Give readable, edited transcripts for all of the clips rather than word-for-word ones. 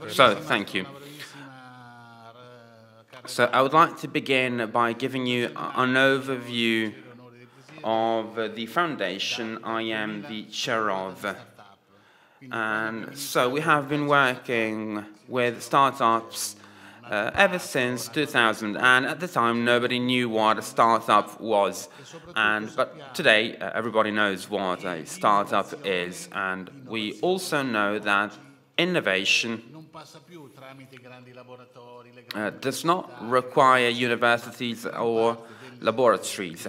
So, thank you. So, I would like to begin by giving you an overview of the foundation I am the chair of. And so we have been working with startups ever since 2000, and at the time nobody knew what a startup was. But today everybody knows what a startup is, and we also know that innovation does not require universities or laboratories,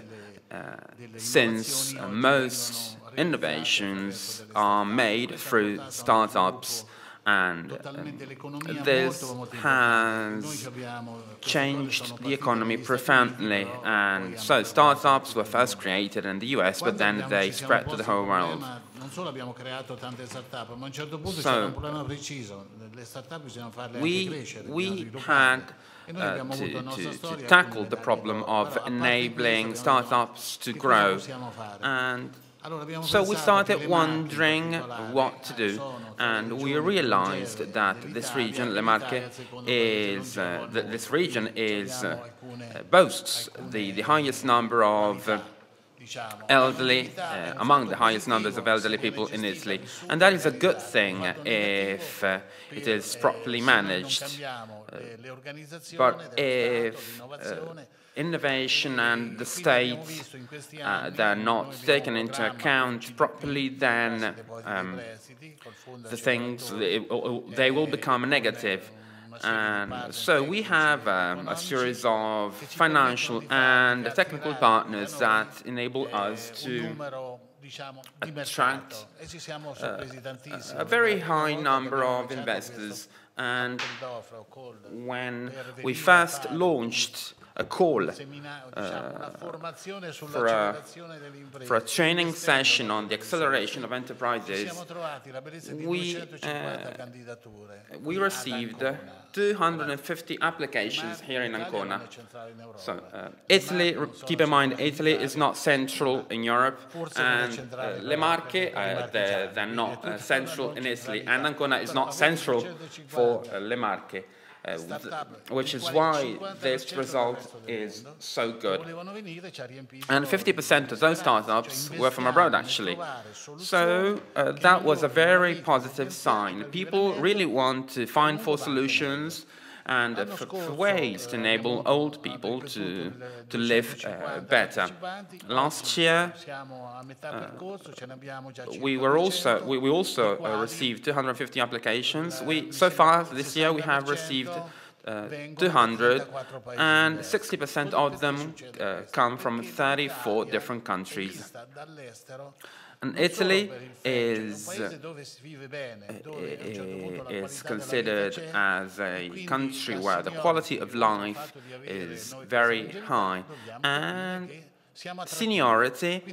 since most innovations are made through startups, and this has changed the economy profoundly. And so startups were first created in the US, but then they spread to the whole world. So we had to tackle the problem of enabling startups to grow, and so we started wondering what to do, and we realized that this region, Le Marche, boasts the highest number of elderly, among the highest numbers of elderly people in Italy, and that is a good thing if it is properly managed. But if innovation and the state they're not taken into account properly, then the things they will become negative. And so we have a series of financial and technical partners that enable us to attract a very high number of investors. And when we first launched a call for a training session on the acceleration of enterprises, we received 250 applications here in Ancona. So Italy, keep in mind, Italy is not central in Europe, and Le Marche, they're not central in Italy, and Ancona is not central for Le Marche. Which is why this result is so good. And 50% of those startups were from abroad, actually. So that was a very positive sign. People really want to find for solutions and for ways to enable old people to live better. Last year, we also received 250 applications. So far this year we have received 200, and 60% of them come from 34 different countries. And Italy is considered as a country where the quality of life is very high, and seniority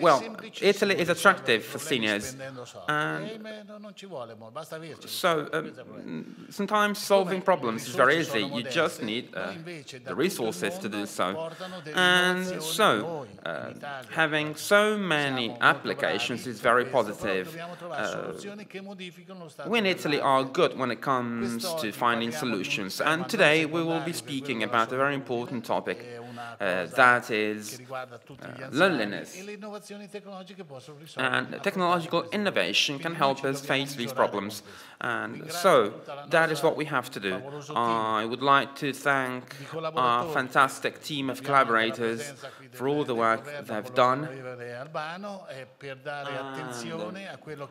well, Italy is attractive for seniors, and so sometimes solving problems is very easy. You just need the resources to do so. And so having so many applications is very positive. We in Italy are good when it comes to finding solutions, and today we will be speaking about a very important topic, that is loneliness. And technological innovation can help us face these problems. And so that is what we have to do. I would like to thank our fantastic team of collaborators for all the work they've done.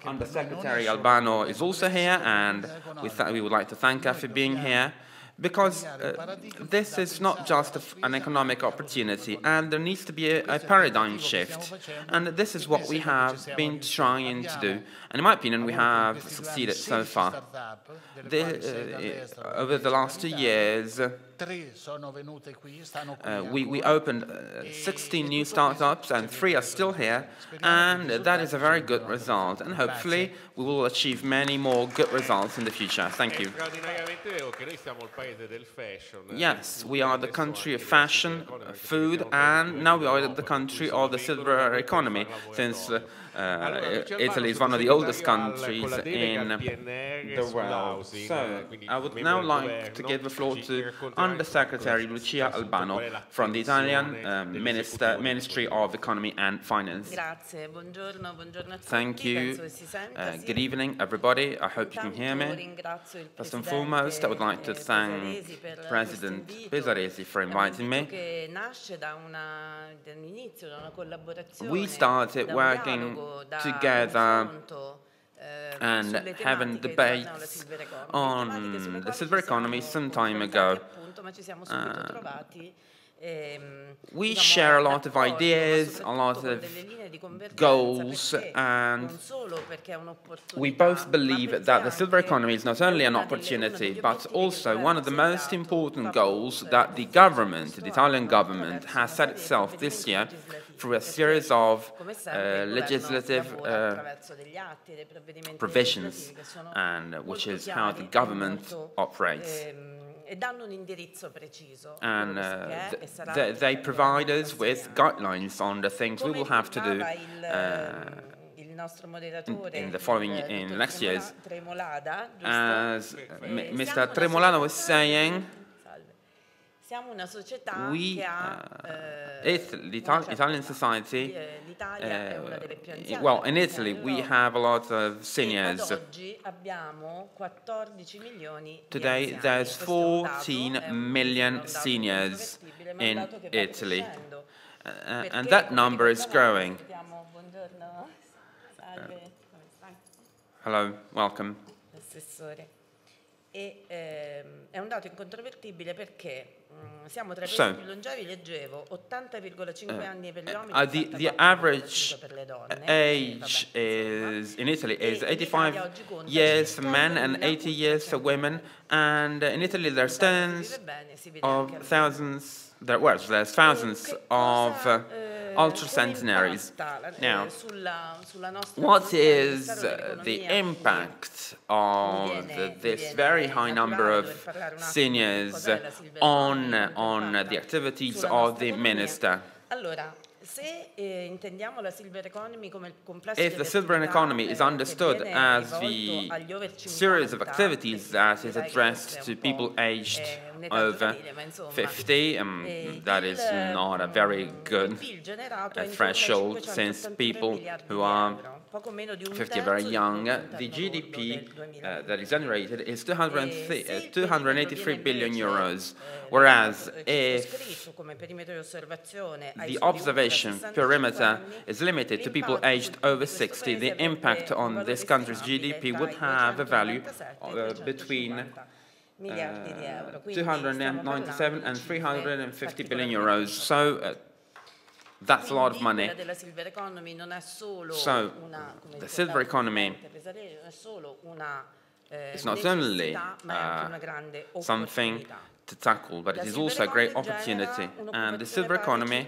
Undersecretary Albano is also here, and we would like to thank her for being here, because this is not just an economic opportunity, and there needs to be a paradigm shift. And this is what we have been trying to do. And in my opinion, we have succeeded so far. Over the last 2 years, We opened 16 new startups and 3 are still here, and that is a very good result, and hopefully we will achieve many more good results in the future. Thank you. Yes, we are the country of fashion, food, and now we are the country of the silver economy, since Italy is one of the oldest countries in the world. So, I would now like to give the floor to Undersecretary Lucia Albano from the Italian Ministry of Economy and Finance. Thank you. Good evening, everybody. I hope you can hear me. First and foremost, I would like to thank President Pesaresi for inviting me. We started working together and having debates on the silver economy some time ago. We share a lot of ideas, a lot of goals, and we both believe that the silver economy is not only an opportunity, but also one of the most important goals that the government, the Italian government, has set itself this year through a series of legislative provisions, and which is how the government operates. And they provide us with guidelines on the things we will have to do in the next years. As Mr. Tremolano was saying, Italian society, well, in Italy we have a lot of seniors. Today there's 14 million seniors in Italy, and that number is growing. Hello, welcome. È un dato incontrovertibile perché siamo tra i paesi più longevi, leggevo 80,5 anni per gli uomini, the average age is in Italy is 85 years for men and 80 years for women, and in Italy there's tens of thousands, there's thousands of ultra-centenaries. Now, what is the impact of this very high number of seniors on the activities of the minister? If the silver economy is understood as the series of activities that is addressed to people aged over 50, that is not a very good threshold, since people who are 50 are very young. The GDP that is generated is 283 billion euros, whereas if the observation perimeter is limited to people aged over 60, the impact on this country's GDP would have a value between 297 and 350 billion euros. So that's a lot of money. So the silver economy is not only something to tackle, but it is also a great opportunity. And the silver economy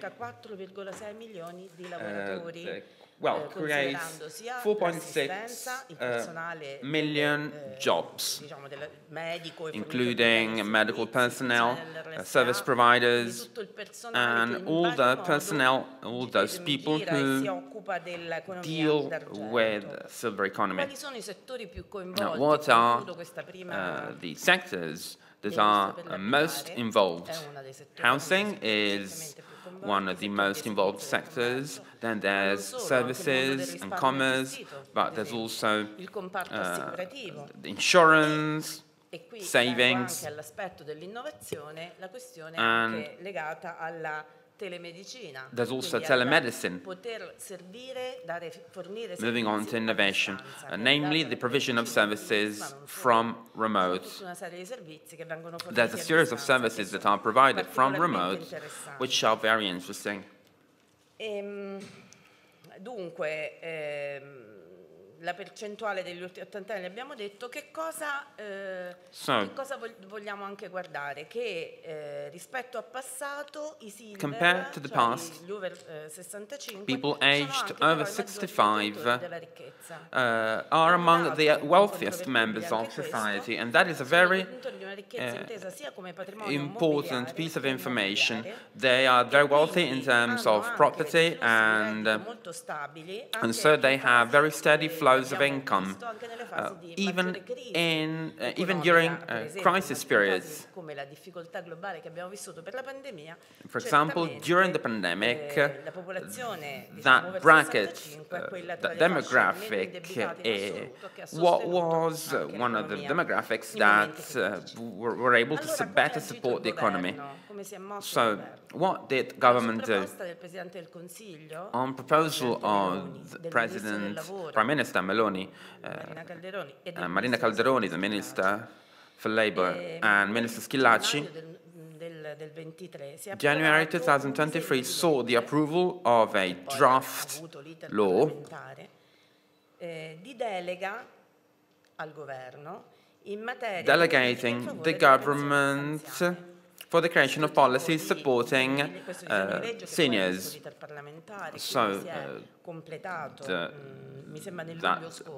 creates 4.6 million jobs, including medical personnel, service providers, and all the personnel, all those people who deal with silver economy. Now, what are the sectors that are most involved? Housing is one of the most involved sectors. Then there's services and commerce, but there's also insurance, savings, and there's also telemedicine. Moving on to innovation, namely the provision of services from remote. There's a series of services that are provided from remote, which are very interesting. la percentuale degli ultimi 80 anni abbiamo detto, che cosa vogliamo anche guardare? Che rispetto al passato i silver, compared to the past, gli over 65, people aged over 65 are are among the wealthiest members of society, and that is a very important piece of information. They are very wealthy in terms of property, and so they have very steady flows of income, even during crisis periods. For example, during the pandemic, that bracket, that demographic, was one of the demographics that were able to better support the economy. So, what did government do? On proposal of the Prime Minister Meloni, Marina Calderoni, the Minister for Labour, and Minister Schillaci, January 2023 saw the approval of a draft law delegating the government for the creation of policies supporting seniors. So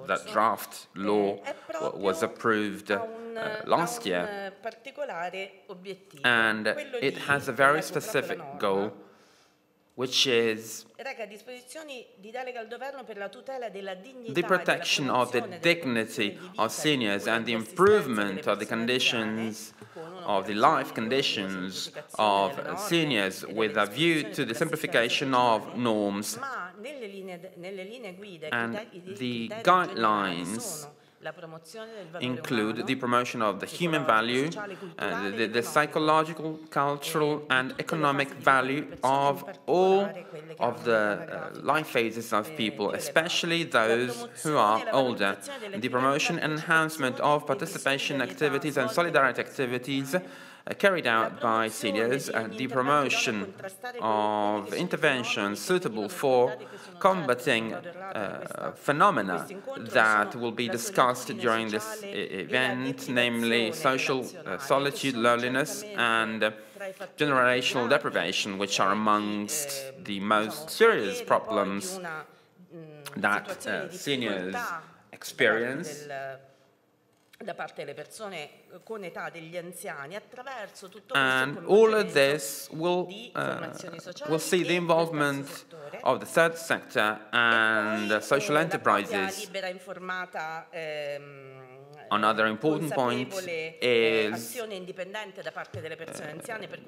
that draft law was approved last year, and it has a very specific goal, which is the protection of the dignity of seniors and the improvement of the conditions, of the life conditions of seniors, with a view to the simplification of norms. And the guidelines include the promotion of the human value, the psychological, cultural, and economic value of all of the life phases of people, especially those who are older, the promotion and enhancement of participation activities and solidarity activities carried out by seniors, the promotion of interventions suitable for combating phenomena that will be discussed during this event, namely social solitude, loneliness, and generational deprivation, which are amongst the most serious problems that seniors experience. And all of this will see the involvement of the third sector and social enterprises. Another important point is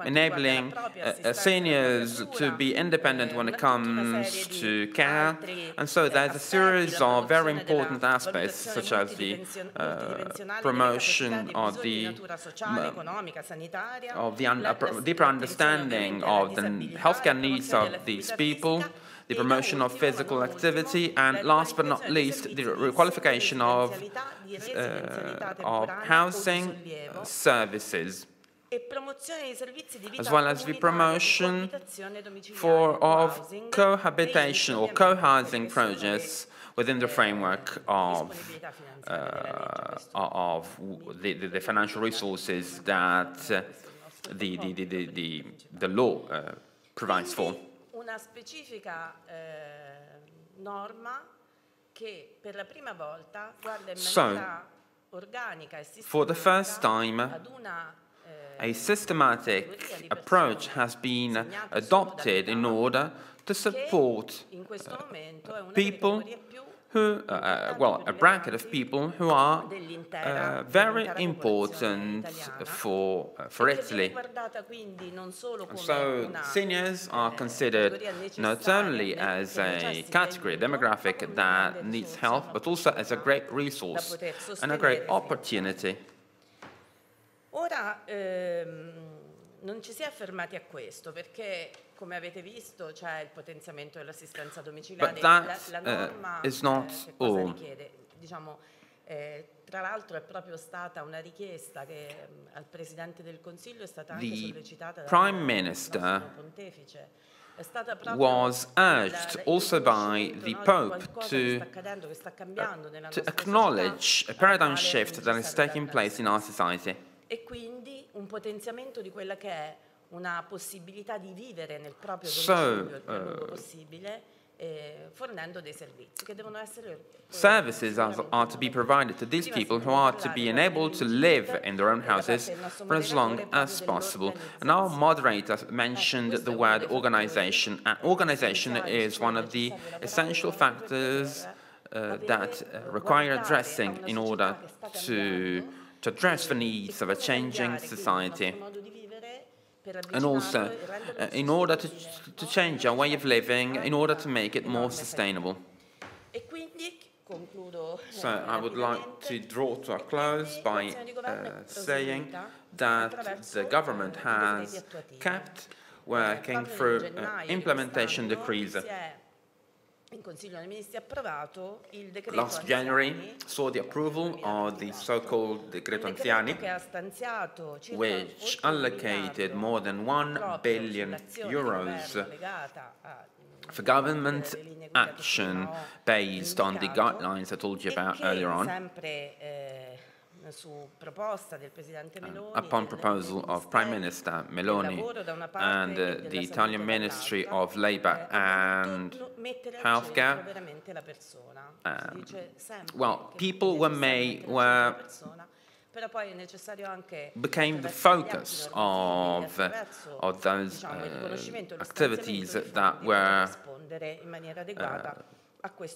enabling seniors to be independent when it comes to care, and so there's a series of very important aspects, such as the promotion of the deeper understanding of the healthcare needs of these people, the promotion of physical activity, and last but not least, the requalification of housing services, as well as the promotion of cohabitation or co-housing projects within the framework of the financial resources that the law provides for. Una specifica norma che per la prima volta guarda in maniera organica e sistematica for the first time, a systematic approach has been adopted in order to support people who, a bracket of people who are very important for Italy. So seniors are considered not only as a category, demographic that needs help, but also as a great resource and a great opportunity. Ora non ci si è fermati a questo, perché come avete visto c'è il potenziamento dell'assistenza domiciliare. La norma is not all. Richiede, diciamo, tra l'altro è proprio stata una richiesta che al Presidente del Consiglio è stata anche sollecitata dal Prime Minister Pontefice. was urged also by the Pope to acknowledge a paradigm shift that is taking place in our society. E quindi un potenziamento di quella che è una possibilità di vivere nel proprio domicilio il più a lungo possibile, fornendo dei servizi che devono essere services are to be provided to these people who are to be enabled to live in their own houses for as long as possible. And our moderator mentioned the word organization. And organization is one of the essential factors that require addressing in order to address the needs of a changing society. And also, in order to change our way of living, in order to make it more sustainable. So I would like to draw to a close by saying that the government has kept working through implementation decrees. Last January saw the approval of the so-called Decreto Anziani, which allocated more than 1 billion euros for government action based on the guidelines I told you about earlier on. Upon proposal of Prime Minister Meloni and the Italian Ministry of Labour and Healthcare, well, people became the focus of those activities that were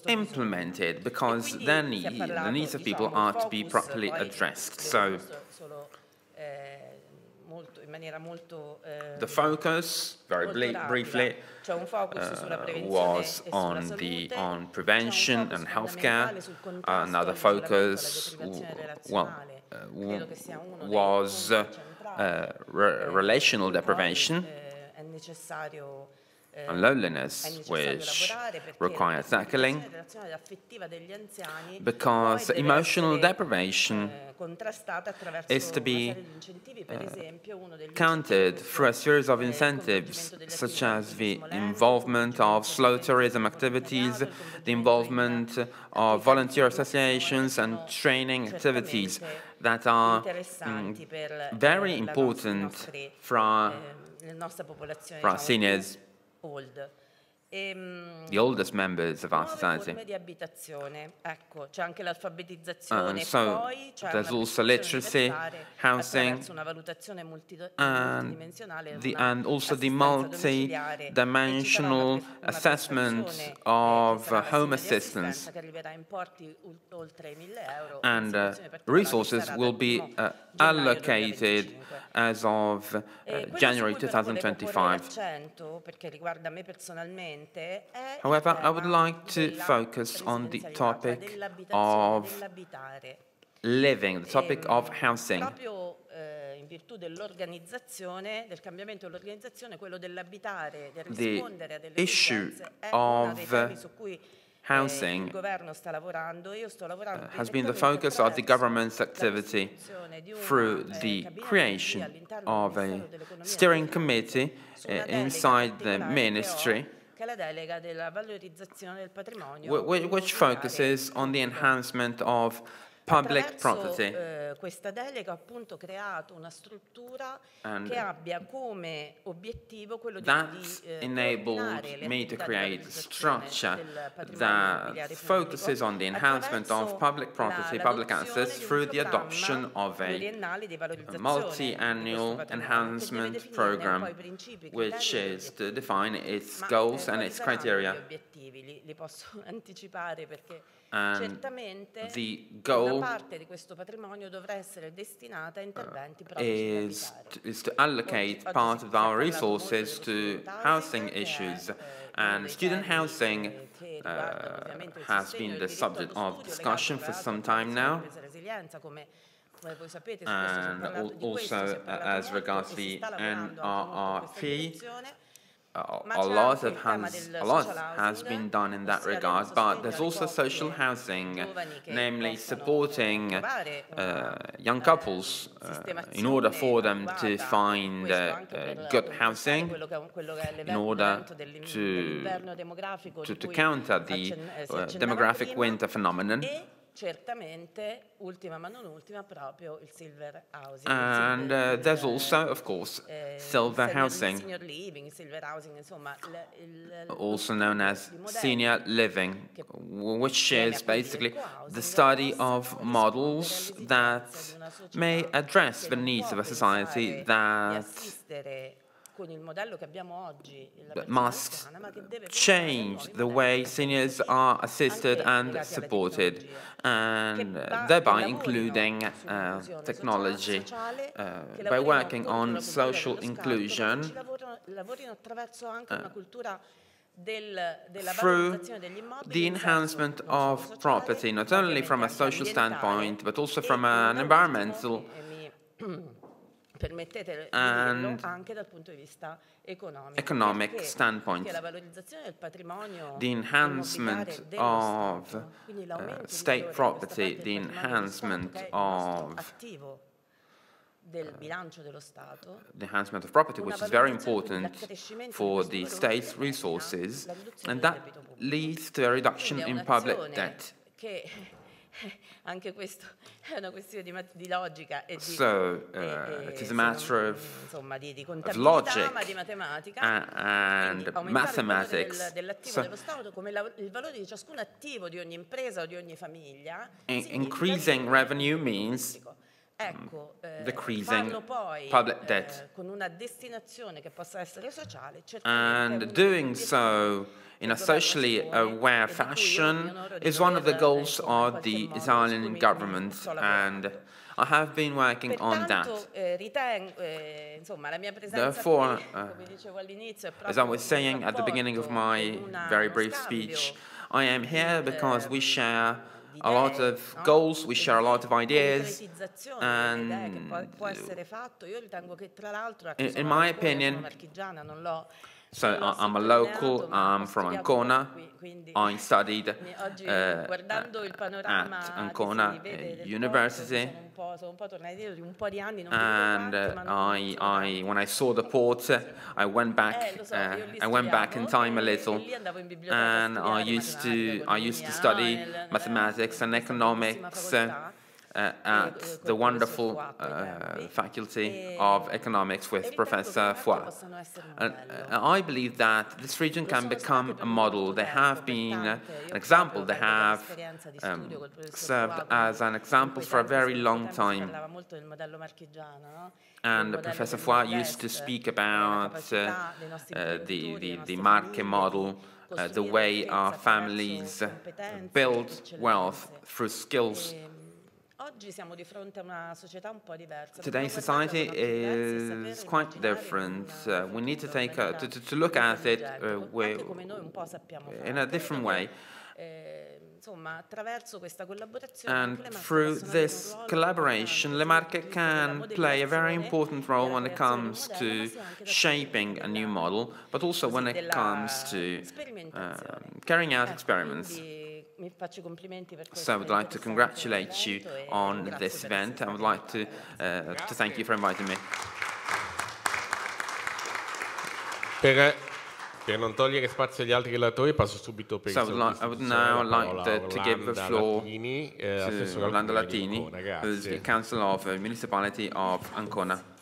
implemented because the needs of people are to be properly addressed. So the focus, very briefly, was on prevention and healthcare. Another focus, was relational deprivation and loneliness, which requires tackling, because emotional deprivation is to be countered through a series of incentives, such as the involvement of slow tourism activities, the involvement of volunteer associations and training activities that are very important for our seniors, the oldest members of our society. So there's also literacy, housing, and also the multi-dimensional assessment of home assistance. And resources will be allocated as of January 2025. However, I would like to focus on the topic of living, the topic of housing. The issue of housing has been the focus of the government's activity through the creation of a steering committee inside the ministry, which focuses on the enhancement of public property. And that enabled me to create a structure that focuses on the enhancement of public property, public access, through the adoption of a multi-annual enhancement program, which is to define its goals and its criteria. And the goal is to allocate part of our resources to housing issues. And student housing has been the subject of discussion for some time now. And also as regards the NRRP, a lot has been done in that regard, but there's also social housing, namely supporting young couples in order for them to find good housing, in order to counter the demographic winter phenomenon. Certamente, ultima ma non ultima, proprio il silver housing. And there's also, of course, silver housing, senior living, silver housing, insomma, also known as senior living, which is basically the study of models that may address the needs of a society that must change the way seniors are assisted and supported, and thereby including technology, by working on social inclusion through the enhancement of property, not only from a social standpoint, but also from an environmental and economic standpoint. The enhancement of state property, the enhancement of property, which is very important for the state's resources, and that leads to a reduction in public debt. Anche questo è una questione di logica e di it is a matter of logic and mathematics. Dello Stato, come il valore di ciascun attivo di ogni impresa o di ogni famiglia. Increasing revenue means decreasing public debt. Con una destinazione che possa essere sociale, and doing so in a socially aware fashion is one of the goals of the Italian government, and I have been working on that. Therefore, as I was saying at the beginning of my very brief speech, I am here because we share a lot of goals, we share a lot of ideas, and in my opinion, so I'm a local, I'm from Ancona. I studied at Ancona University, and when I saw the port, I went back in time a little, and I used to study mathematics and economics at the wonderful Faculty of Economics with Professor Foy. And I believe that this region can become a model. They have been an example. They have served as an example for a very long time. And Professor Foy used to speak about the Marche model, the way our families build wealth through skills. Today's society is quite different. We need to take to look at it in a different way. And through this collaboration, Le Marche can play a very important role when it comes to shaping a new model, but also when it comes to carrying out experiments. So I would like to congratulate you on this event. I would like to thank you for inviting me. Per non togliere spazio agli altri relatori, passo subito per I would now like to give the floor to Orlanda Latini, who is the Council of the Municipality of Ancona.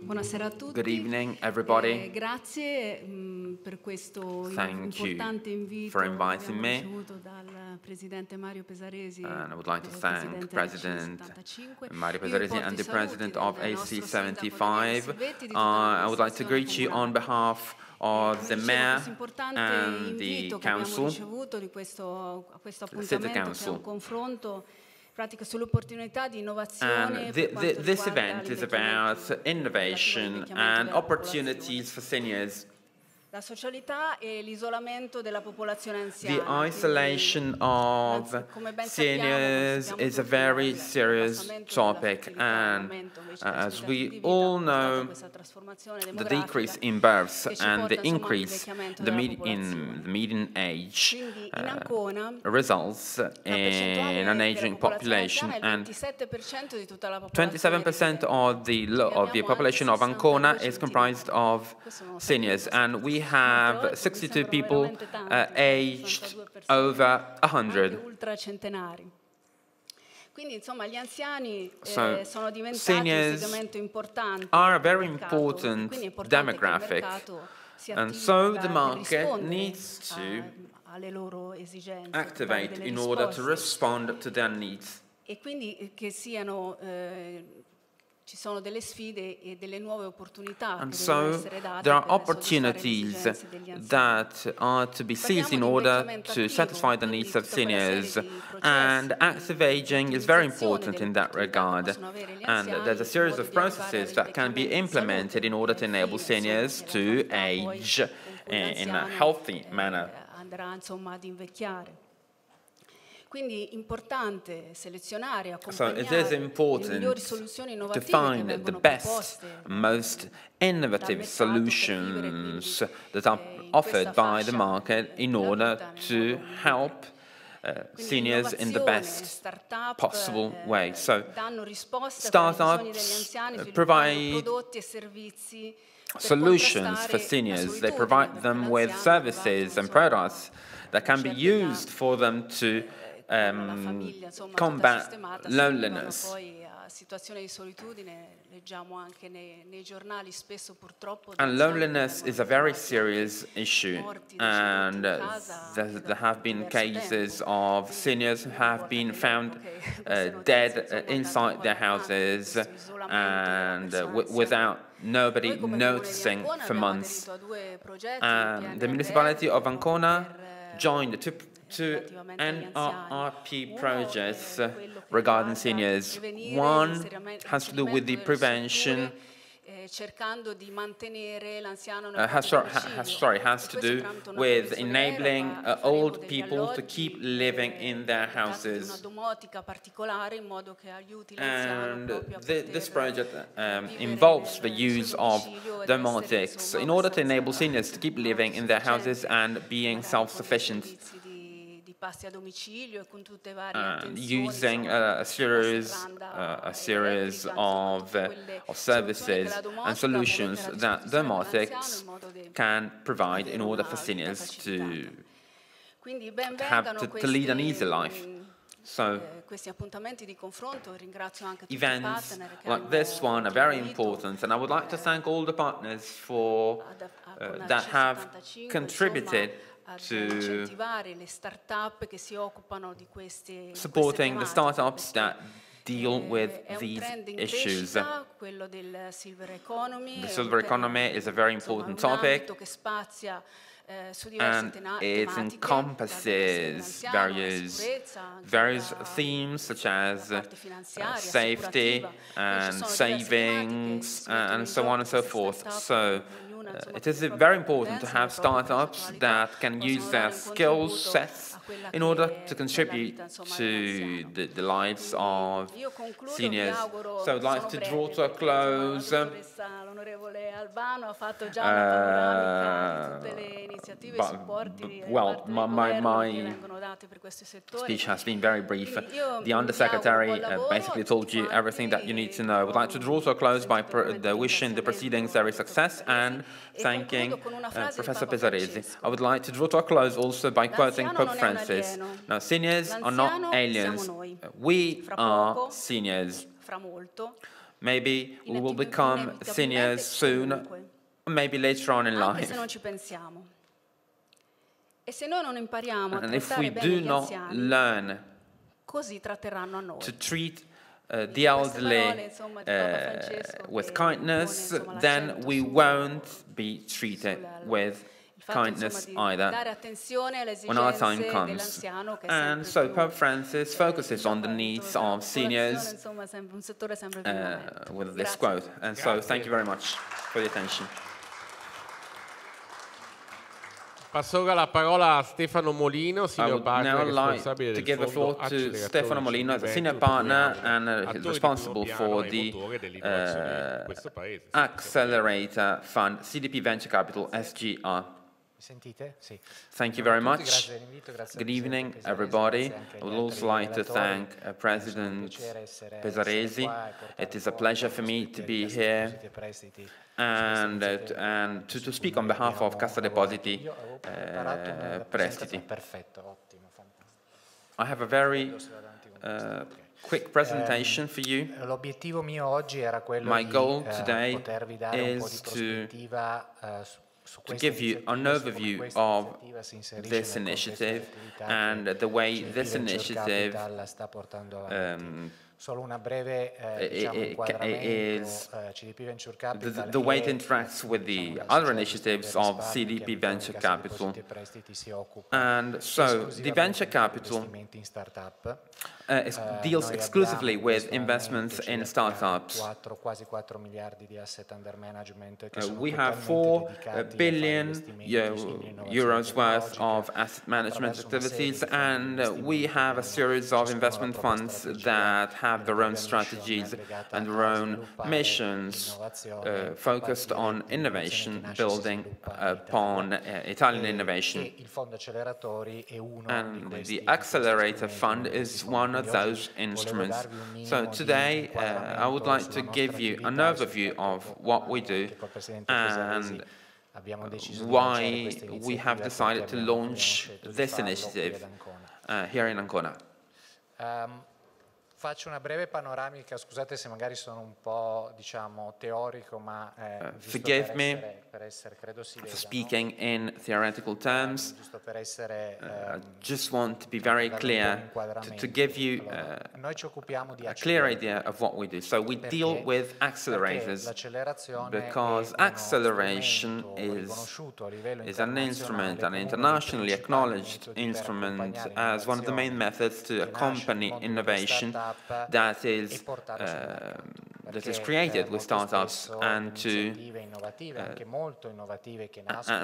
Buonasera a tutti. Good evening, everybody. Grazie per questo importante invito for inviting me. ricevuto dal Presidente Mario Pesaresi. And I would like to thank President Mario Pesaresi and the President of AC75. I would like to greet you on behalf of the Mayor and the Council, the City Council. And this event is about innovation and opportunities for seniors La socialità e l'isolamento della popolazione anziana. The isolation of seniors is a very serious topic, and as we all know, the decrease in births and the increase in the median age results in an aging population, and 27% of the population of Ancona is comprised of seniors, and we have 62 people aged over 100. Quindi insomma gli anziani sono diventati un seniors segmento importante are a very important demographic, and so the market needs to alle loro esigenze, activate in order to respond to their needs. E quindi che siano ci sono delle sfide e delle nuove opportunità And che devono so essere date there are per soddisfare le opportunities esigenze degli anziani. that are to be seized in order to satisfy the needs of seniors, and active aging is very important in that regard, and there's a series of processes that can be implemented in order to enable seniors to age in a healthy manner. Andrà insomma ad invecchiare. Quindi importante selezionare e accompagnare le migliori soluzioni innovative che vengono proposte, most innovative solutions that are offered by the market in order to help seniors in the best possible way. So startups provide solutions for seniors. They provide them with services and products that can be used for them to combat loneliness. And loneliness is a very serious issue, and there have been cases of seniors who have been found dead inside their houses and without nobody noticing for months. The municipality of Ancona joined two NRRP projects regarding seniors. One has to do with the prevention, has to do with enabling old people to keep living in their houses. And this project involves the use of domotics in order to enable seniors to keep living in their houses and being self-sufficient. Using a series of services and solutions that domotics can provide in order for seniors to lead an easy life. So events like this one are very important, and I would like to thank all the partners for that have contributed to supporting the startups that deal with these issues. The silver economy is a very important topic, and it encompasses various themes such as safety and savings and so on and so forth. So it is very important to have startups that can use their skill sets in order to contribute to the lives of seniors. So I'd like to draw to a close. Well, my speech has been very brief. The Undersecretary basically told you everything that you need to know. I would like to draw to a close by wishing the proceedings every success and thanking Professor Pesaresi. I would like to draw to a close also by quoting Pope Francis. Now, seniors are not aliens. We are seniors. Maybe we will become seniors soon, maybe later on in life. And if we do not learn to treat the elderly with kindness, then we won't be treated with kindness either when our time comes. And so Pope Francis focuses on the needs of seniors with this quote. And so thank you very much for the attention. Passo ora la parola a Stefano Molino, senior partner responsabile to give the floor to Stefano Molino, the senior partner and responsible for the Accelerator Fund, CDP Venture Capital, SGR. Thank you very much. Good evening, everybody. I would also like to thank President Pesaresi. It is a pleasure for me to be here and to speak on behalf of Cassa Depositi Prestiti. I have a very quick presentation for you. My goal today is to give you an overview of this initiative and the way this initiative the way it interacts with the other initiatives of CDP Venture Capital. And so the venture capital deals exclusively with investments in startups. We have 4 billion euros worth of asset management activities, and we have a series of investment funds that have their own strategies and their own missions focused on innovation, building upon Italian innovation. And the Accelerator Fund is one of those instruments. So today I would like to give you an overview of what we do and why we have decided to launch this initiative here in Ancona. Faccio una breve panoramica, scusate se magari sono un po', diciamo, teorico, ma forgive me for speaking in theoretical terms. I just want to be very clear to give you a clear idea of what we do. So we deal with accelerators because acceleration is an instrument, an internationally acknowledged instrument as one of the main methods to accompany innovation that is created with startups and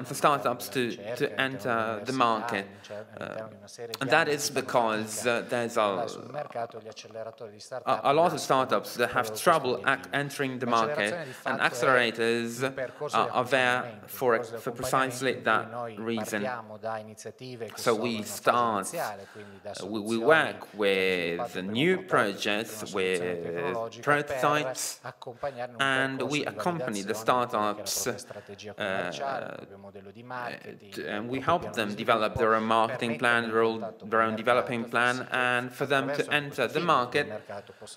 for startups to enter the market. And that is because there's a lot of startups that have trouble entering the market, and accelerators are there for precisely that reason. So we work with new projects, with prototypes, and we accompany the startups and we help them develop their own marketing plan, their own developing plan, and for them to enter the market,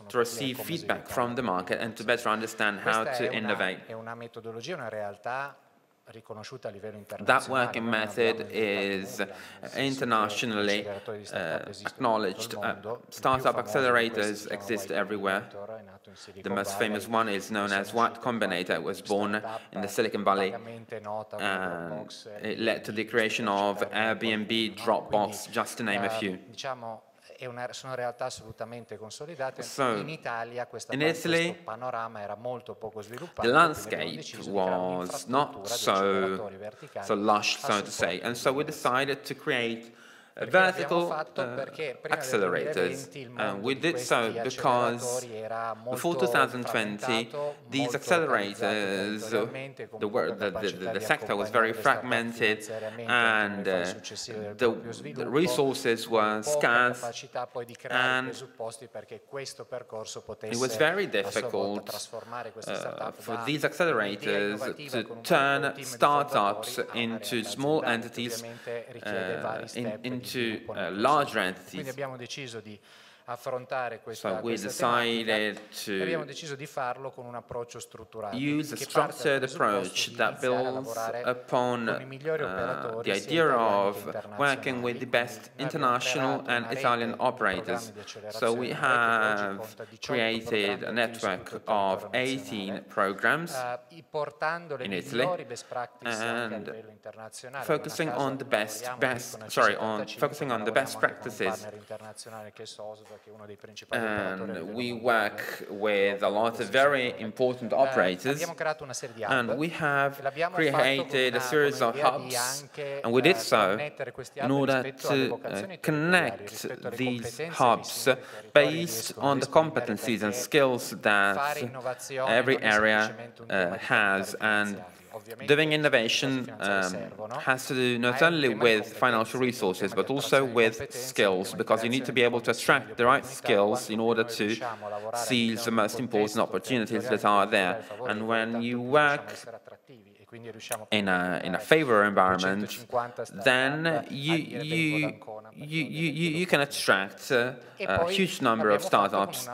to receive feedback from the market, and to better understand how to innovate. That working method is internationally acknowledged. Startup accelerators exist everywhere. The most famous one is known as Y Combinator. It was born in the Silicon Valley, and it led to the creation of Airbnb, Dropbox, just to name a few. Sono realtà assolutamente consolidate. So, in Italia questo panorama era molto poco sviluppato. The landscape was not so lush, so to say, and so we decided to create vertical accelerators, and we did so because before 2020 these accelerators, the sector was very fragmented and the resources were scarce, and it was very difficult for these accelerators to turn startups into small entities, into larger entities. So we decided to use a structured approach that builds upon the idea of working with the best international and Italian operators. So we have created a network of 18 programs in Italy, and focusing on the best practices. and we work with a lot of very important operators, and we have created a series of hubs, and we did so in order to connect these hubs based on the competencies and skills that every area has. And doing innovation has to do not only with financial resources, but also with skills, because you need to be able to attract the right skills in order to seize the most important opportunities that are there. And when you work in a favorable environment, then you can attract a huge number of startups.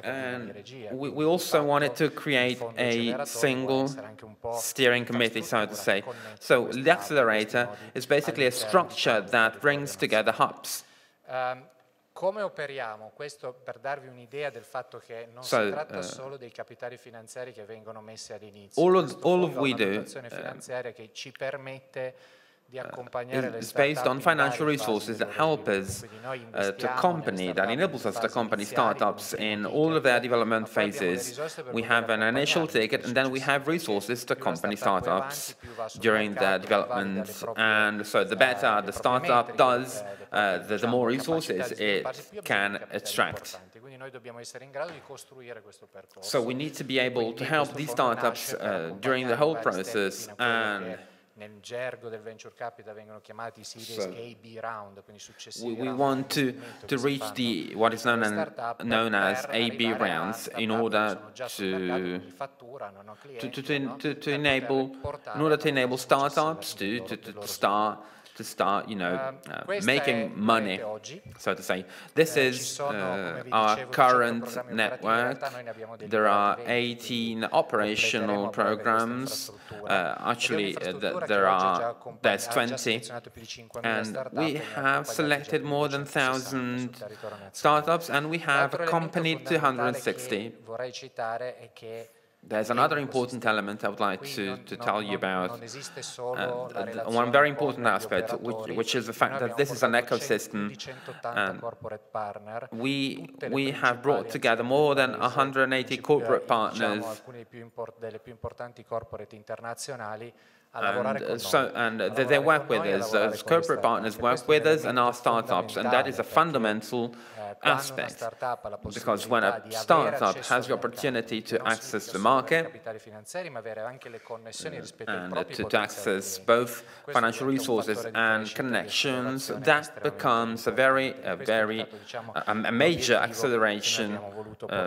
And we also wanted to create a single steering committee, so to say. So the Accelerator is basically a structure that brings together hubs. Come operiamo? Questo per darvi un'idea del fatto che non si tratta solo dei capitali finanziari che vengono messi all'inizio. All of we do finanziaria che ci permette di accompagnare le is based on financial resources that help us to accompany, that enables us to accompany startups in all of their development phases. We have an initial ticket, and then we have resources to accompany startups during their development. And so the better the startup does, the more resources it can attract. So we need to be able to help these startups during the whole process, and nel gergo del venture capital vengono chiamati series A, B round, quindi successivi. We want to reach what is known as A/B rounds in order to enable startups to start, making money, so to say. This is our current network. There are 18 operational programs. Actually, there's 20, and we have selected more than 1,000 startups, and we have accompanied 260. There's another important element I would like to tell you about, one very important aspect, which is the fact that this is an ecosystem. We have brought together more than 180 corporate partners. And they work with us, those corporate partners work with us and our startups, and that is a fundamental aspect, because when a startup has the opportunity to access the market and to access both financial resources and connections, that becomes a major acceleration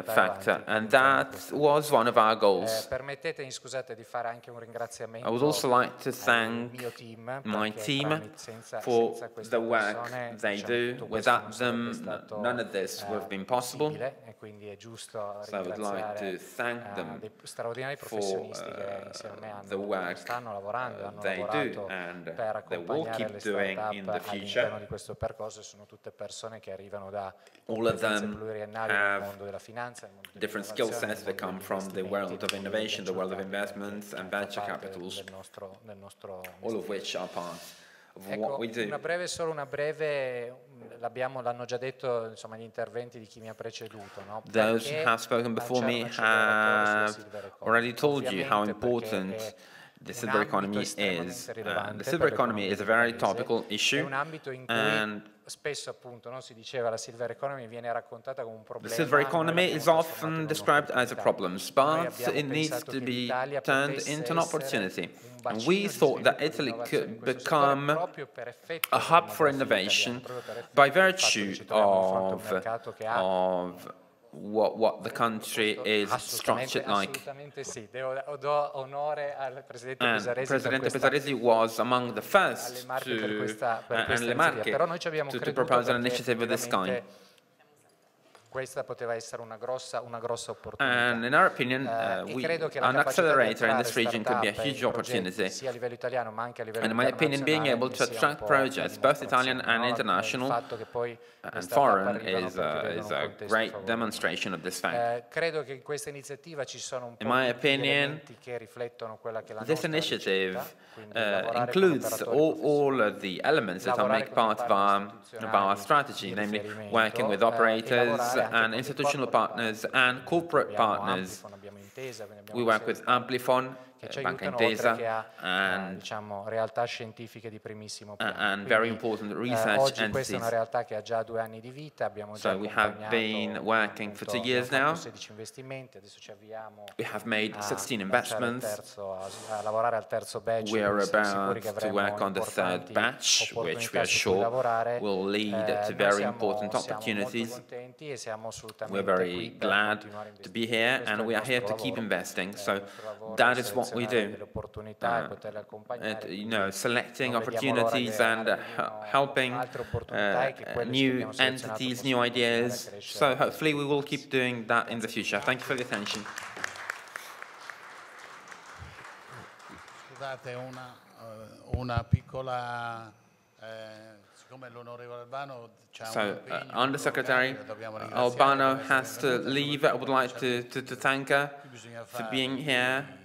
factor, and that was one of our goals. I would also like to thank my team for the work they do. Without them, none of this would have been possible. So I would like to thank them for the work they do and they will keep doing in the future. All of them have different skill sets that come from the world of innovation, the world of investments and venture capitals, all of which are part of what we do. L'hanno già detto, insomma, gli interventi di chi mi ha preceduto, no? Those who have spoken before me have already told you how important the silver economy is. The silver economy is a very topical issue, and spesso appunto si diceva la silver economy viene raccontata come un problema. The silver economy is often described as a problem, but it needs to be turned into an opportunity. And we thought that Italy could become a hub for innovation by virtue of what the country is structured like. President Pesaresi was among the first to propose an initiative of this kind. questa poteva essere una grossa opportunità. And in our opinion, an accelerator in this region could be a huge opportunity. Sia a livello italiano, ma anche a livello And in my opinion, being able to attract projects, both Italian and international and foreign, is a great demonstration of this fact. Credo che in questa iniziativa ci sono un po' In my di opinion, elementi che riflettono quella che è la this nostra initiative ricerca, includes all of the elements that make part of our strategy, namely working with operators and institutional partners and corporate partners. We work with Amplifon, Banca Intesa, and diciamo realtà scientifiche di primissimo piano. And very important research oggi entities. questa è una realtà che ha già 2 anni di vita, abbiamo già we have been working for 2 years now. 16 investimenti, adesso ci avviamo. We have made 16 investments. A lavorare al terzo batch. We are about to work on the 3rd batch, which we are sure will lead to very important opportunities. We're very glad to be here, and we are here to keep investing. So that is what we do. Selecting opportunities and helping new entities, new ideas. So hopefully we will keep doing that in the future. Thank you for the attention. Scusate, una piccola... siccome l'onorevole Albano So, Undersecretary Albano has to leave. I would like to thank her for being here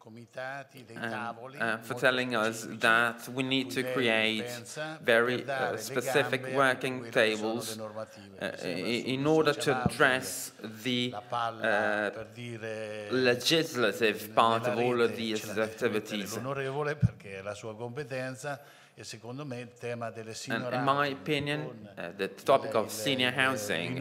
and for telling us that we need to create very specific working tables in order to address the legislative part of all of these activities. And in my opinion, the topic of senior housing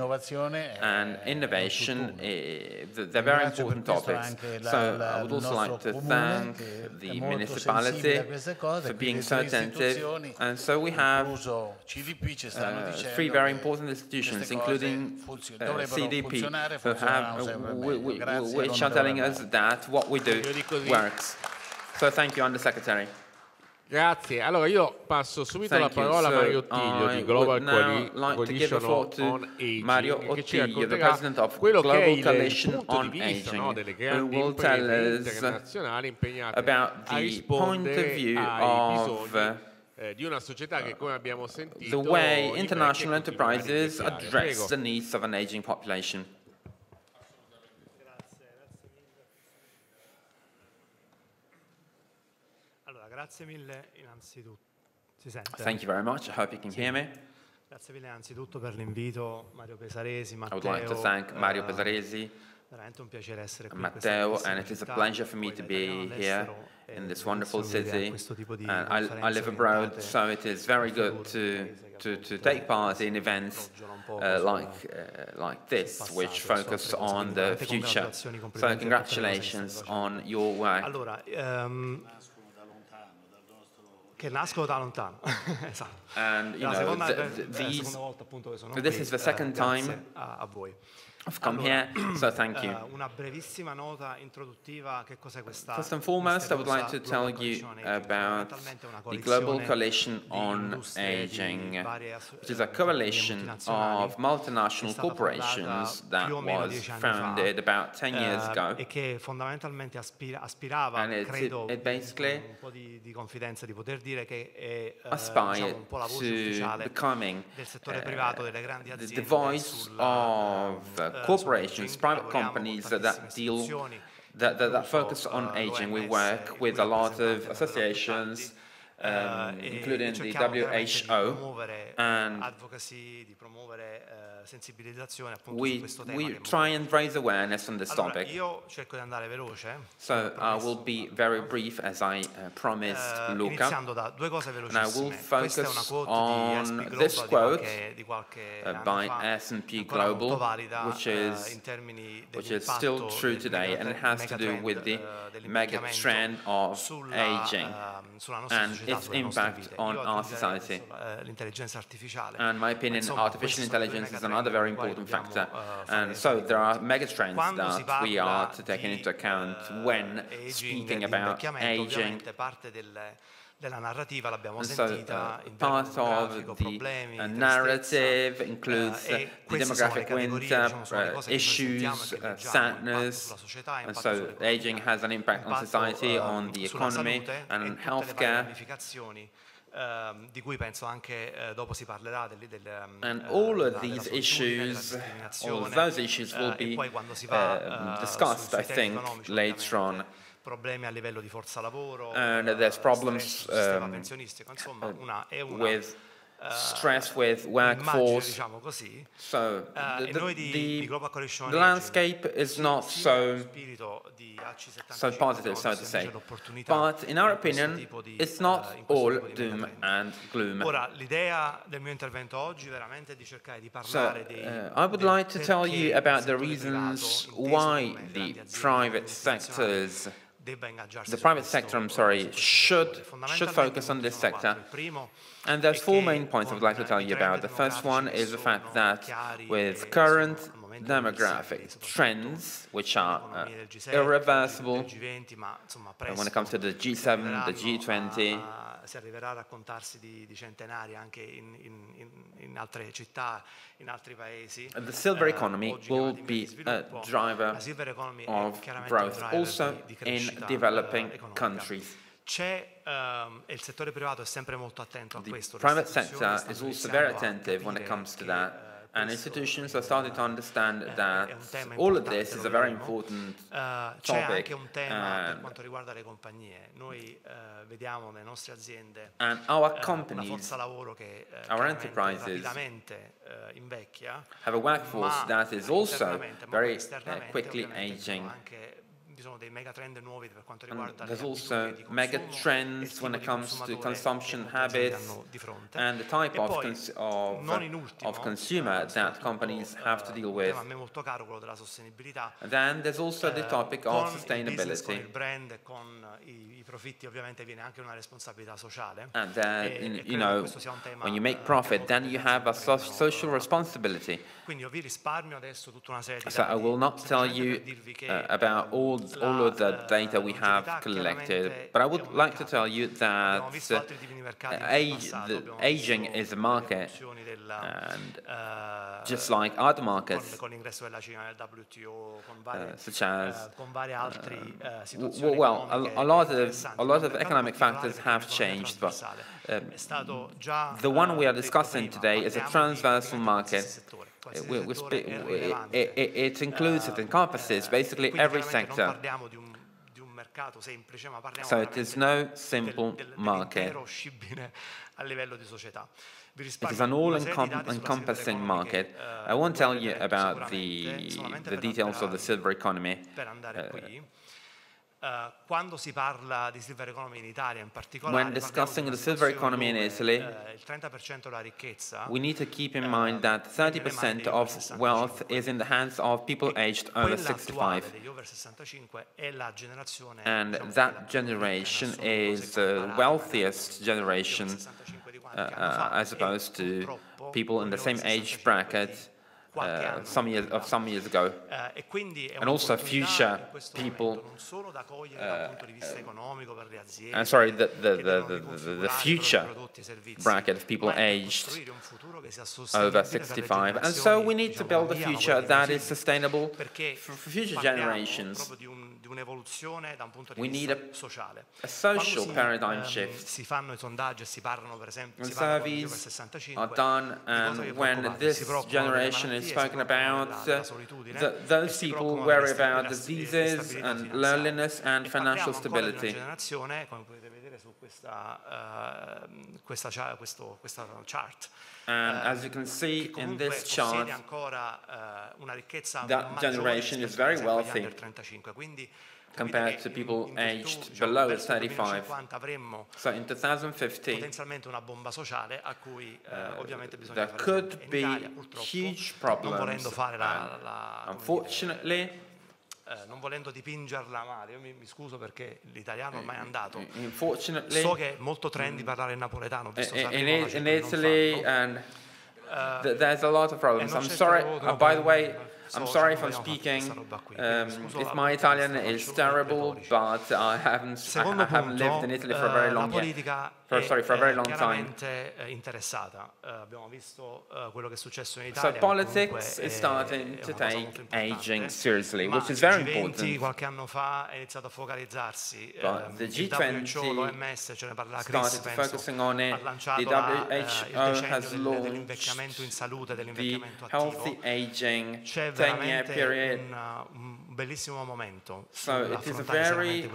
and innovation, they're very important topics. So I would also like to thank the municipality for being so attentive. And so we have 3 very important institutions, including CDP, which are telling us that what we do works. So thank you, Undersecretary. Grazie. Allora io passo subito la parola a Mario Ottiglio di Global Coalition on Aging, che ci racconterà quello che è il punto di vista, no, delle grandi imprese internazionali impegnate a rispondere ai bisogni di una società che, come abbiamo sentito, the way international enterprises address the needs of an aging population. Grazie mille innanzitutto. Si sente? Thank you very much. I hope you can hear me. Grazie mille innanzitutto per l'invito, Mario Pesaresi, Matteo. I would like to thank Mario Pesaresi, veramente un piacere essere qui Matteo, and it is a pleasure for me to be here in this wonderful city. And I live abroad, so it is very good to take part in events like this, which focus on the future. So congratulations on your work. Allora, che nascono da lontano. Esatto. And you know, this is the second time a voi. I've come here, so thank you. Una brevissima nota introduttiva, che cos'è questa? First and foremost, I would like to tell you about the Global Coalition on Aging, which is a coalition of multinational corporations that was founded about 10 years ago. E che fondamentalmente aspirava, credo, un po' di confidenza di poter dire che è un po' la voce ufficiale del settore privato, delle grandi aziende, the voice of corporations, private companies that focus on aging. We work with a lot of associations, including the WHO, and we try and raise awareness on this topic. So I will be very brief, as I promised Luca, and I will focus on this quote by S&P Global, which is still true today, and it has to do with the mega trend of aging and its impact on our society. And in my opinion, artificial intelligence is another very important factor. And so there are megatrends that we are to take into account when speaking about aging. della narrativa l'abbiamo sentita in part of the narrative includes the demographic winter, issues, sadness, and so aging has an impact on society, on the economy, and on healthcare. Di cui penso anche dopo si parlerà and all of these issues, all of those issues will be discussed, I think, later on. Problemi a livello di forza lavoro, and there's problems with stress with workforce. So the landscape is not so positive, so to say. But in our opinion, it's not all doom and gloom. So I would like to tell you about the reasons why the private sector, should focus on this sector. And there's four main points I would like to tell you about. The first one is the fact that with current demographic trends, which are irreversible, when it comes to the G7, the G20, si arriverà a raccontarsi di centenari anche in altre città, in altri paesi. The silver economy will be a driver of growth also in developing countries. Il settore privato è sempre molto attento a questo. The private sector is also very attentive when it comes to that. And institutions are starting to understand that all of this is a very important topic. C'è anche un tema per quanto riguarda le compagnie. Noi vediamo nelle nostre aziende our companies, una forza lavoro che our enterprises rapidamente invecchia. Have a workforce that is also very quickly aging. There's also mega trends when it comes to consumption habits and the type of consumer that companies have to deal with. And then there's also the topic of sustainability. And then, you know, when you make profit, then you have a social responsibility. So I will not tell you about all of the data we have collected, but I would like to tell you that aging is a market, and just like other markets, such as well, a lot of economic factors have changed, but the one we are discussing today is a transversal market. It includes, it encompasses basically every sector. So it is no simple market. It is an all-encompassing market. I won't tell you about the details of the silver economy. Quando si parla di silver economy in Italia in particolare, when discussing the silver economy in Italy, il 30% della ricchezza, we need to keep in mind that 30% of wealth is in the hands of people aged over 65. And that generation is the wealthiest generation as opposed to people in the same age bracket some years ago, and also future people. Sorry, the future bracket of people aged over 65, and so we need to build a future that is sustainable for future generations. We need a social paradigm shift. When surveys are done, and when this generation is spoken about, those people worry about diseases and loneliness and financial stability. And as you can see in this chart, that generation is very wealthy compared to people aged below 35. So in 2050, there could be huge problems. Unfortunately, non volendo dipingerla male, io mi scuso perché l'italiano ormai è andato. Unfortunately, so che è molto trendy parlare il napoletano. Ho visto in Italy, and there's a lot of problems. I'm sorry, by the way, I'm sorry if I'm speaking, if my Italian is terrible, but I haven't lived in Italy for a very long time. For a very long time. Interessata. Abbiamo visto quello che è successo in So Italia. politics is starting to take aging seriously, which is very important. Qualche anno fa è iniziato a focalizzarsi. The G20, l'OMS, ce ne parla Chris, focusing on it. Ha lanciato WHO has dell'invecchiamento in salute, dell'invecchiamento attivo. Healthy aging 10-year period. Un bellissimo momento. So it is a very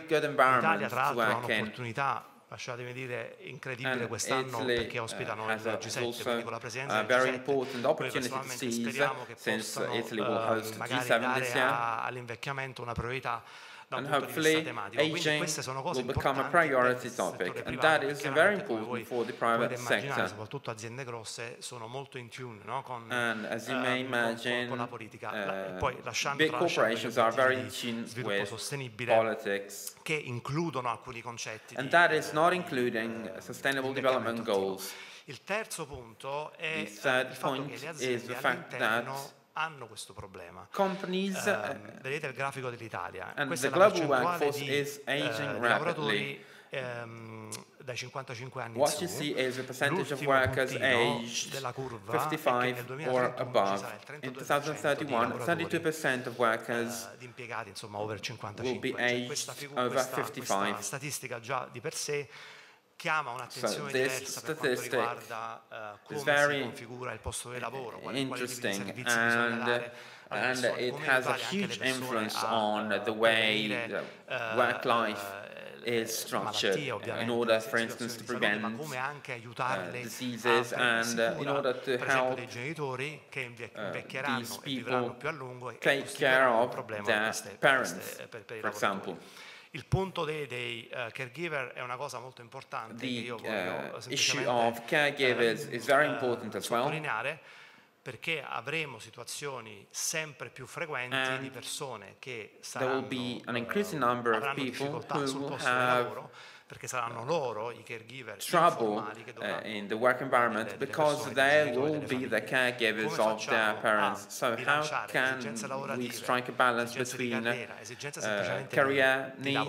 good environment L'Italia, tra to l'altro, ha work in. un'opportunità, lasciatemi dire, incredibile quest'anno, perché ospitano il G7, quindi con la presidenza a del very G7. important opportunity to seize, Speriamo che since Italy will host magari G7 this year. dare all'invecchiamento una priorità da un And punto di vista hopefully tematico. Quindi aging queste sono cose will become a importanti priority per il settore topic, and privato, that is che very chiaramente, come important for the potete private immaginare, sector. soprattutto aziende grosse sono molto in tune, no? con As you may imagine, con la politica. Poi lasciando big corporations are very in tune sviluppo with sostenibile, politics, che includono alcuni concetti and that is not including sustainable development goals. Il terzo punto è The third il fatto point che le is aziende the fact all'interno hanno questo problema. Companies Vedete il grafico dell'Italia. and Questa the è la global percentuale workforce di is aging lavoratori rapidly. dai 55 anni in What su. you see is the percentage of L'ultimo workers puntino aged della curva 55 or above. In 2031, 32% of workers di impiegati, insomma, over will 55. be aged over 55. Questa statistica già di per sé chiama un'attenzione So this diversa per quanto statistic riguarda come is si very configura il posto di lavoro, quali interesting, servizi bisogna dare alle and persone, it come has a aiutare anche le huge persone influence a on the way prevenire, work life is structured in order, for instance, to prevent ma come anche aiutarle diseases, and in order to per esempio help dei genitori che invecchieranno these e vivranno people più a lungo e take care costituiranno un of problema their per parents, i for lavoratori. example. Il punto dei caregiver è una cosa molto importante che io voglio issue of caregivers is very important as well. sottolineare, perché avremo situazioni sempre più frequenti di persone che saranno, There will be an increasing number of avranno people difficoltà sul who will posto di have lavoro, perché saranno loro i caregiver trouble informali che dovranno in the work environment because they will be the caregivers of their parents. So how can we strike a balance between career needs and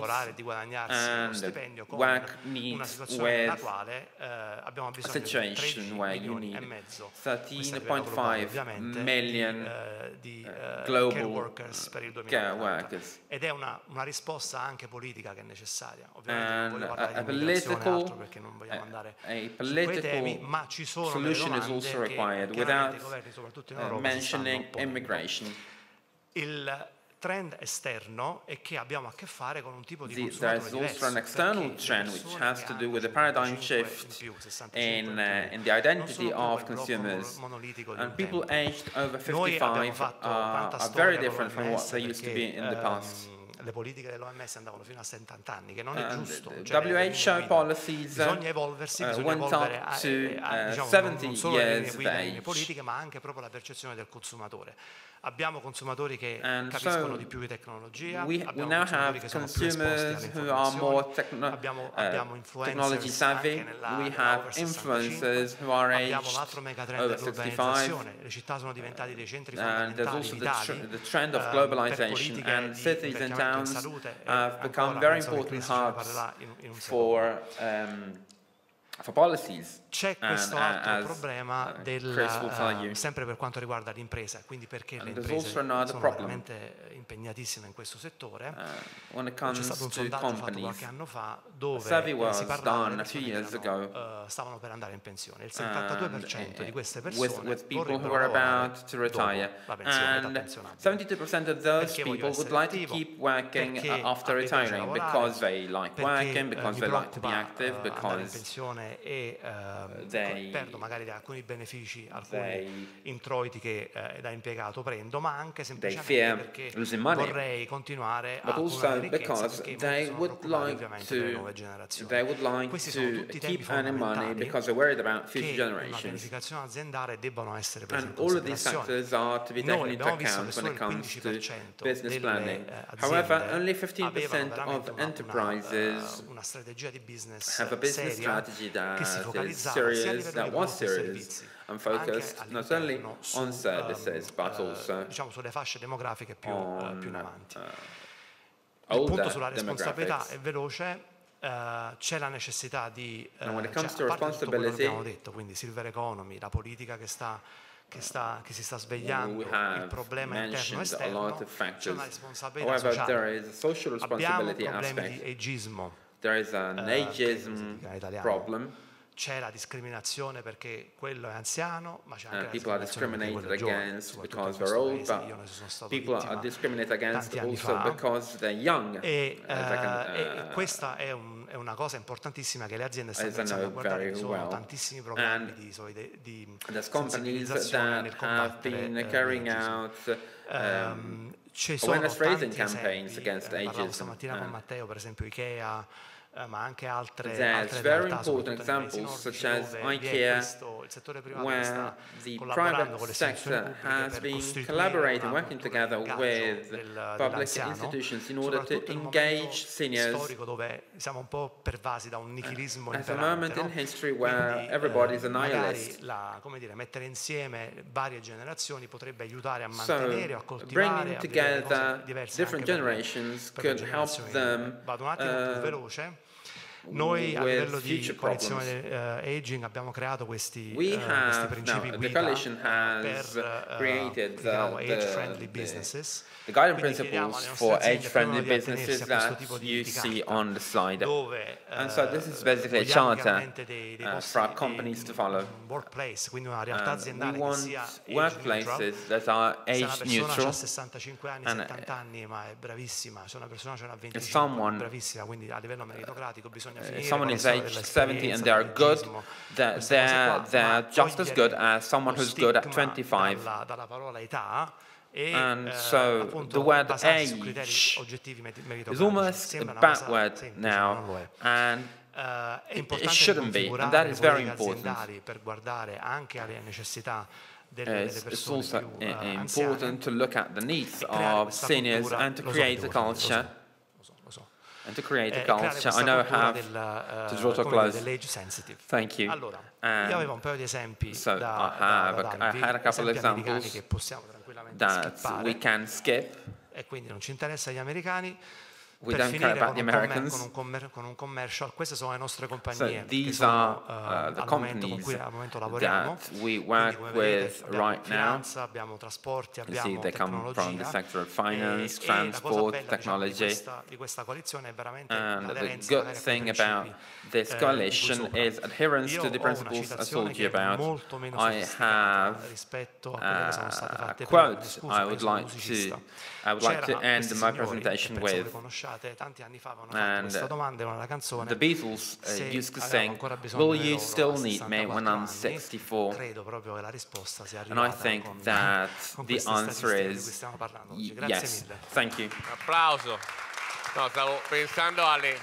work needs with a situation where you need 13.5 million global care workers? Ed è una risposta anche politica che è necessaria. And a political solution is also required without mentioning immigration. Il trend esterno è che abbiamo a che fare con un tipo di There is also an external trend which has to do with a paradigm shift in the identity of consumers. And people aged over 55 are very different from what they used to be in the past. Le politiche dell'OMS andavano fino a 70 anni, che non è giusto. WHO policies bisogna evolversi, bisogna went evolvere up to diciamo, 70 non solo years le of age. politiche, ma anche proprio la percezione del consumatore. Abbiamo consumatori che And capiscono di più di tecnologia, we abbiamo now consumatori have che sono più esposti consumers who are more abbiamo technology savvy. We have influencers who are aged abbiamo l'altro megatrend over dell'urbanizzazione, le città sono diventate dei centri and there's fondamentali also vitali the trend of globalization, and cities and towns have become very important hubs for policies. C'è questo altro problema sempre per quanto riguarda l'impresa, quindi perché le imprese sono veramente impegnatissime in questo settore. C'è stato un sondaggio fatto qualche anno fa dove si parlava delle persone che stavano per andare in pensione. Il 72% di queste persone vorrebbero lavorare dopo la pensione, età pensionabile. 72% of those people would like to keep working after retiring because they like working, because they like to be active, because perdo magari alcuni benefici, alcuni introiti che da impiegato prendo, ma anche semplicemente perché vorrei continuare a accumulare ricchezza, perché they would like to keep earning money because they're worried about future generations. Una pianificazione aziendale debbano essere prese in all of these factors are to be taken into account when it comes to business planning. However, only 15% of enterprises una strategia di business have a business strategy che si focalizzava sia a livello di prodotti e servizi, and focused not only on services but also diciamo sulle fasce demografiche più in avanti. Il punto sulla responsabilità è veloce. C'è la necessità di, a parte tutto quello che abbiamo detto, quindi silver economy, la politica che si sta svegliando, il problema interno e esterno, c'è una responsabilità sociale. Abbiamo problemi di ageismo, there is an ageism problem. C'è la discriminazione perché quello è anziano, ma c'è anche people are discriminated against because they're old, but people are discriminated against also because they're young. E questa è una cosa importantissima che le aziende stanno iniziando a guardare. Ci sono tantissimi programmi di sensibilizzazione nel combattere ci sono tanti esempi, parlavo stamattina con Matteo, per esempio Ikea, ma anche altre realtà, important examples such as IKEA, where the private sector has been collaborating, working together with public institutions in order to engage seniors. Dove siamo un po' pervasi da un nichilismo at a moment in history where everybody is a nihilist. Come dire, mettere insieme varie generazioni potrebbe aiutare a mantenere o a coltivare, bringing together different generations could help them. Vado un attimo più veloce. Noi a livello di coalizione aging abbiamo creato questi principi guida per age-friendly businesses. The guiding principles for age-friendly businesses that you see on the slide. And so this is basically a charter for our companies to follow. Quindi una realtà aziendale we want workplaces that are age neutral. Se una persona ha 65 anni, 70 anni, ma è bravissima, se una persona ha 25 è bravissima, quindi a livello meritocratico bisogna finire. If someone is aged 70 and they are good, they're just as good as someone who's good at 25. Dalla parola età. And so the word age is almost a bad word now, and it shouldn't be, and that is very important. It's also important to look at the needs of seniors and to create a culture. And to create a culture, I know I have to draw to a close. Thank you. Allora, io avevo un paio di esempi so I had a couple of examples che possiamo tranquillamente that we can skip. E quindi non ci interessa gli americani. We don't care about the Americans. Con un commercial, queste sono le nostre compagnie. So these are the companies that we work with right now. Abbiamo trasporti, you see, they come from the sector of finance, transport, technology. And the good thing about this coalition is adherence to the principles I told you about. I have a quote I would like to end my presentation with. And the Beatles used to sing, "Will you still need me when I'm 64?" And I think that the answer is yes. Thank you. Un applauso. No, stavo pensando alle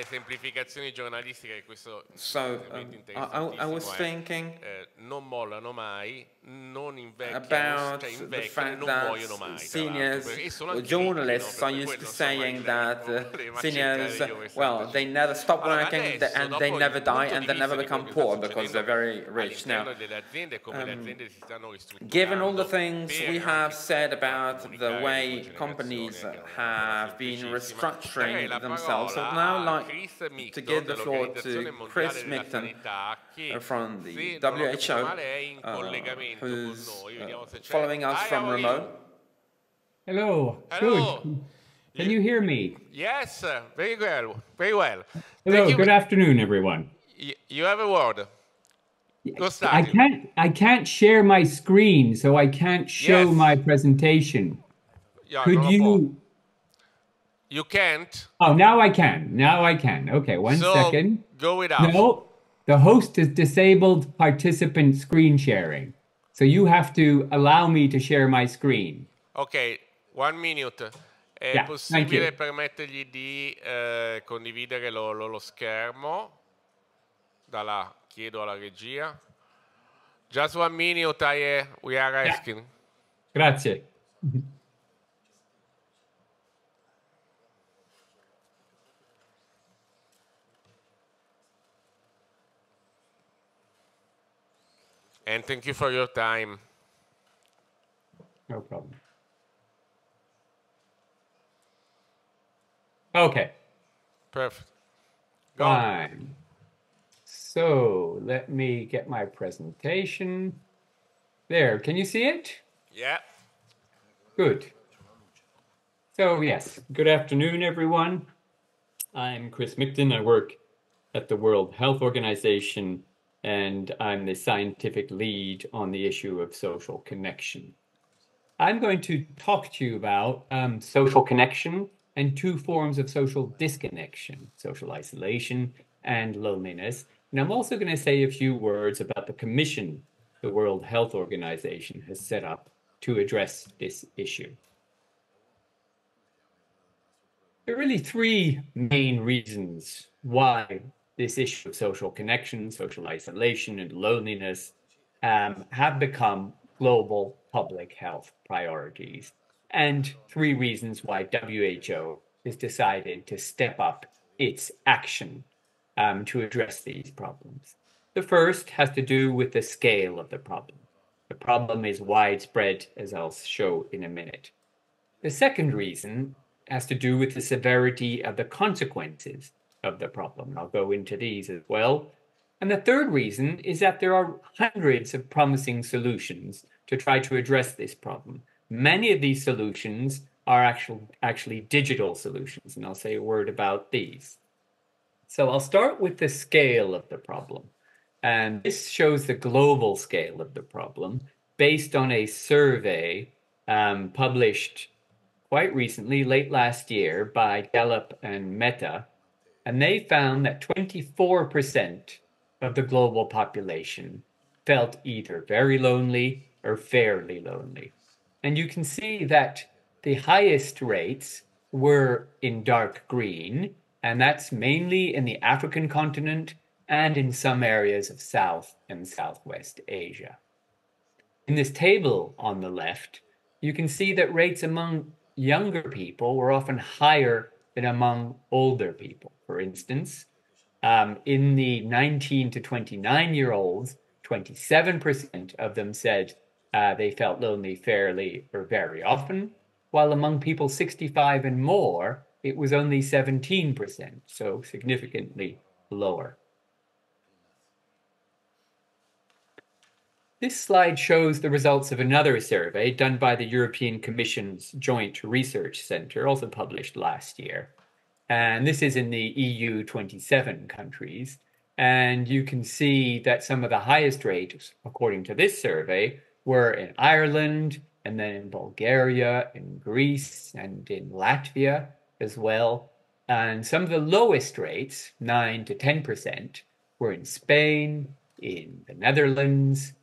semplificazioni giornalistiche che questo I was thinking non mollano mai, non invecchiano, about the fact that seniors, journalists are used to saying that seniors, well, they never stop working and they never die and they never become poor because they're very rich. Now, given all the things we have said about the way companies have been restructuring themselves, I would now like to give the floor to Chris Micton from the WHO, who's following us from remote. Hello. Hello. Good. Can you hear me? Yes, very well. Very well. Hello. Good afternoon, everyone. You have a word. I can't share my screen, so I can't show my presentation. Could you? You can't? Oh, now I can. Now I can. Okay, one second. Go without. No, the host has disabled participant screen sharing. So you have to allow me to share my screen. Ok, 1 minute. È possibile permettergli di condividere lo schermo? Da là, chiedo alla regia. Just 1 minute, we are asking. Grazie. And thank you for your time. No problem. Okay. Perfect. Fine. So let me get my presentation. There, can you see it? Yeah. Good. So yes, good afternoon, everyone. I'm Chris Micton. I work at the World Health Organization, and I'm the scientific lead on the issue of social connection. I'm going to talk to you about social connection and two forms of social disconnection, social isolation and loneliness. And I'm also going to say a few words about the commission the World Health Organization has set up to address this issue. There are really three main reasons why this issue of social connection, social isolation, and loneliness have become global public health priorities, and three reasons why WHO has decided to step up its action to address these problems. The first has to do with the scale of the problem. The problem is widespread, as I'll show in a minute. The second reason has to do with the severity of the consequences of the problem. I'll go into these as well. And the third reason is that there are hundreds of promising solutions to try to address this problem. Many of these solutions are actually digital solutions, and I'll say a word about these. So I'll start with the scale of the problem. And this shows the global scale of the problem based on a survey published quite recently, late last year, by Gallup and Meta. And they found that 24% of the global population felt either very lonely or fairly lonely. And you can see that the highest rates were in dark green, and that's mainly in the African continent and in some areas of South and Southwest Asia. In this table on the left, you can see that rates among younger people were often higher than among older people. For instance, in the 19 to 29-year-olds, 27% of them said they felt lonely fairly or very often, while among people 65 and more, it was only 17%, so significantly lower. This slide shows the results of another survey done by the European Commission's Joint Research Centre, also published last year. And this is in the EU 27 countries. And you can see that some of the highest rates, according to this survey, were in Ireland, and then in Bulgaria, in Greece, and in Latvia as well. And some of the lowest rates, 9 to 10%, were in Spain, in the Netherlands,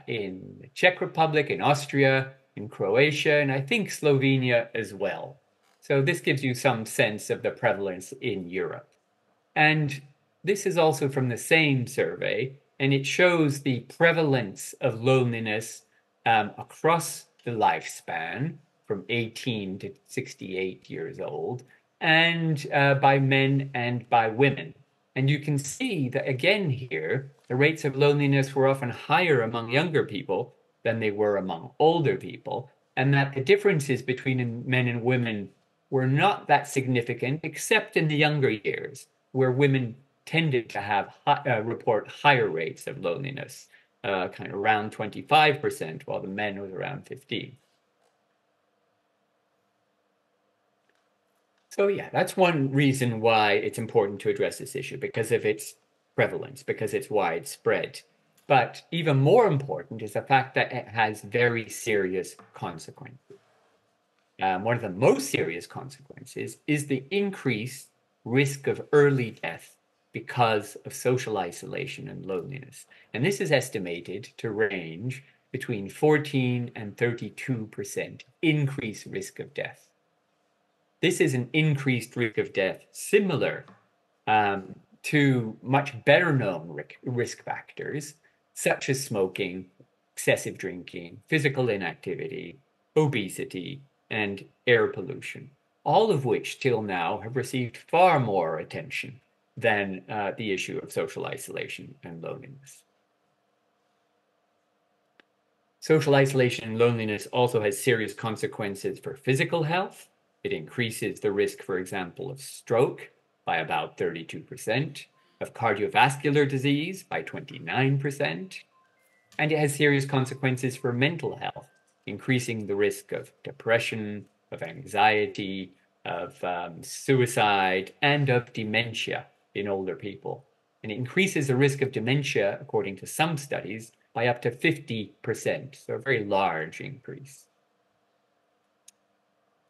in the Czech Republic, in Austria, in Croatia, and I think Slovenia as well. So this gives you some sense of the prevalence in Europe. And this is also from the same survey, and it shows the prevalence of loneliness across the lifespan from 18 to 68 years old, and by men and by women. And you can see that again here, the rates of loneliness were often higher among younger people than they were among older people, and that the differences between men and women were not that significant, except in the younger years, where women tended to have report higher rates of loneliness, kind of around 25%, while the men was around 15%. So yeah, that's one reason why it's important to address this issue, because of its prevalence, because it's widespread. But even more important is the fact that it has very serious consequences. One of the most serious consequences is the increased risk of early death because of social isolation and loneliness. And this is estimated to range between 14 and 32% increased risk of death. This is an increased risk of death similar to much better known risk factors, such as smoking, excessive drinking, physical inactivity, obesity, and air pollution, all of which till now have received far more attention than the issue of social isolation and loneliness. Social isolation and loneliness also has serious consequences for physical health. It increases the risk, for example, of stroke by about 32%, of cardiovascular disease by 29%, and it has serious consequences for mental health, increasing the risk of depression, of anxiety, of suicide, and of dementia in older people. And it increases the risk of dementia, according to some studies, by up to 50%, so a very large increase.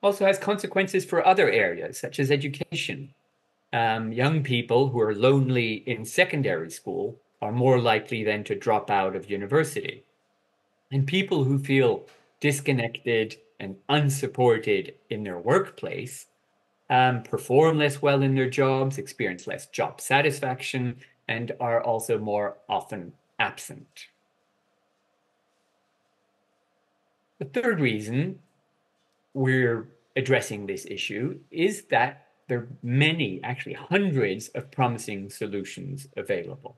Also has consequences for other areas, such as education. Young people who are lonely in secondary school are more likely then to drop out of university. And people who feel disconnected and unsupported in their workplace perform less well in their jobs, experience less job satisfaction, and are also more often absent. The third reason we're addressing this issue is that there are many, actually hundreds of promising solutions available.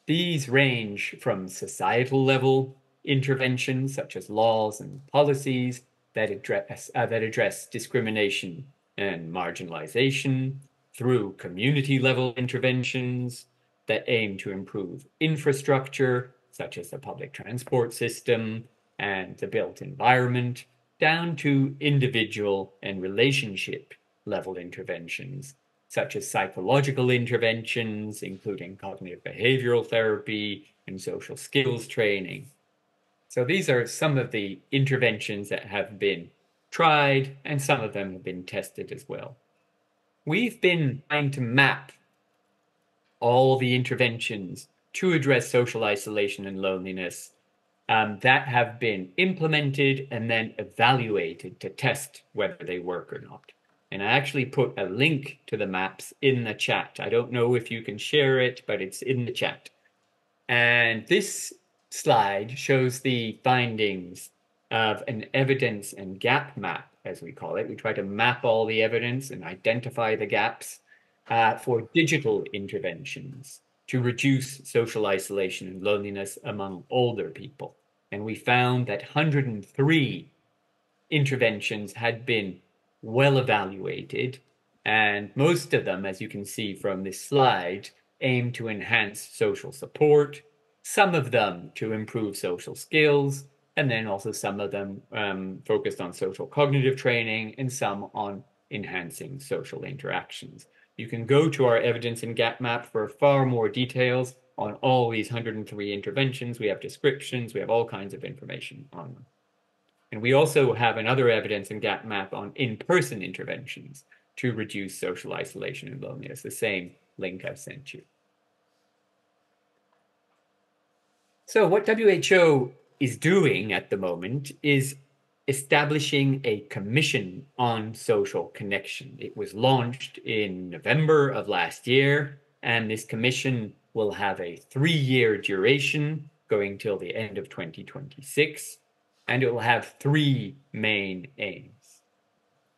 These range from societal level interventions, such as laws and policies that address discrimination and marginalization, through community level interventions that aim to improve infrastructure, such as the public transport system and the built environment, down to individual and relationship level interventions, such as psychological interventions, including cognitive behavioral therapy and social skills training. So these are some of the interventions that have been tried, and some of them have been tested as well. We've been trying to map all the interventions to address social isolation and loneliness that have been implemented and then evaluated to test whether they work or not. And I actually put a link to the maps in the chat. I don't know if you can share it, but it's in the chat. And this slide shows the findings of an evidence and gap map, as we call it. We try to map all the evidence and identify the gaps for digital interventions to reduce social isolation and loneliness among older people. And we found that 103 interventions had been well evaluated, and most of them, as you can see from this slide, aim to enhance social support, some of them to improve social skills, and then also some of them focused on social cognitive training, and some on enhancing social interactions. You can go to our evidence and gap map for far more details on all these 103 interventions. We have descriptions, we have all kinds of information on them. And we also have another evidence and gap map on in-person interventions to reduce social isolation and loneliness, the same link I've sent you. So what WHO is doing at the moment is establishing a commission on social connection. It was launched in November of last year, and this commission will have a 3-year duration going till the end of 2026, and it will have 3 main aims.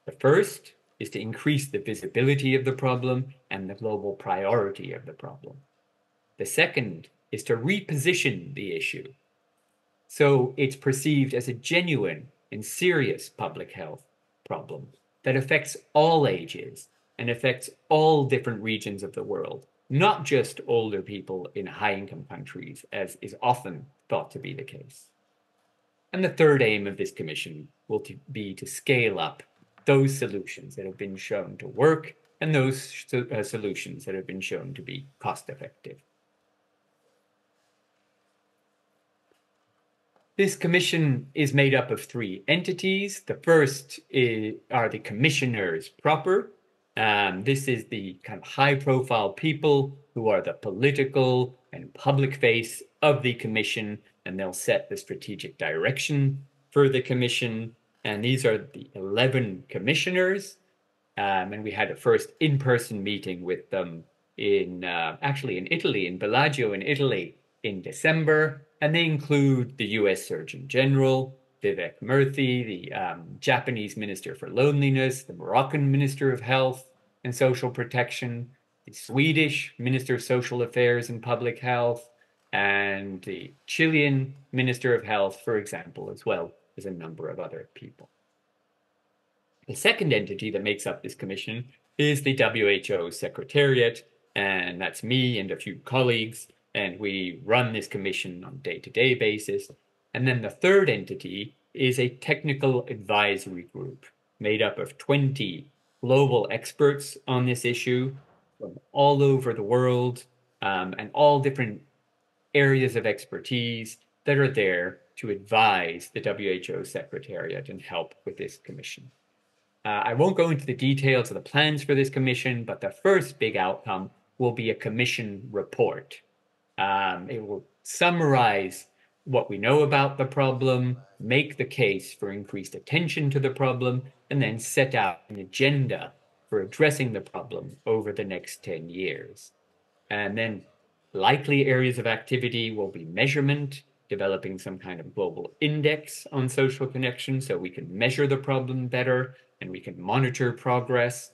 The first is to increase the visibility of the problem and the global priority of the problem. The second is to reposition the issue so it's perceived as a genuine and serious public health problem that affects all ages and affects all different regions of the world, not just older people in high-income countries, as is often thought to be the case. And the third aim of this commission will be to scale up those solutions that have been shown to work and those solutions that have been shown to be cost-effective. This commission is made up of 3 entities. The first are the commissioners proper. This is the kind of high-profile people who are the political and public face of the commission, and they'll set the strategic direction for the commission. And these are the 11 commissioners. And we had a first in-person meeting with them actually in Italy, in Bellagio in Italy in December. And they include the US Surgeon General, Vivek Murthy, the Japanese Minister for Loneliness, the Moroccan Minister of Health and Social Protection, the Swedish Minister of Social Affairs and Public Health, and the Chilean Minister of Health, for example, as well as a number of other people. The second entity that makes up this commission is the WHO Secretariat, and that's me and a few colleagues, and we run this commission on a day-to-day basis. And then the third entity is a technical advisory group made up of 20 global experts on this issue from all over the world, and all different areas of expertise that are there to advise the WHO Secretariat and help with this commission. I won't go into the details of the plans for this commission, but the first big outcome will be a commission report. It will summarize what we know about the problem, make the case for increased attention to the problem, and then set out an agenda for addressing the problem over the next 10 years. And then likely areas of activity will be measurement, developing some kind of global index on social connection so we can measure the problem better and we can monitor progress.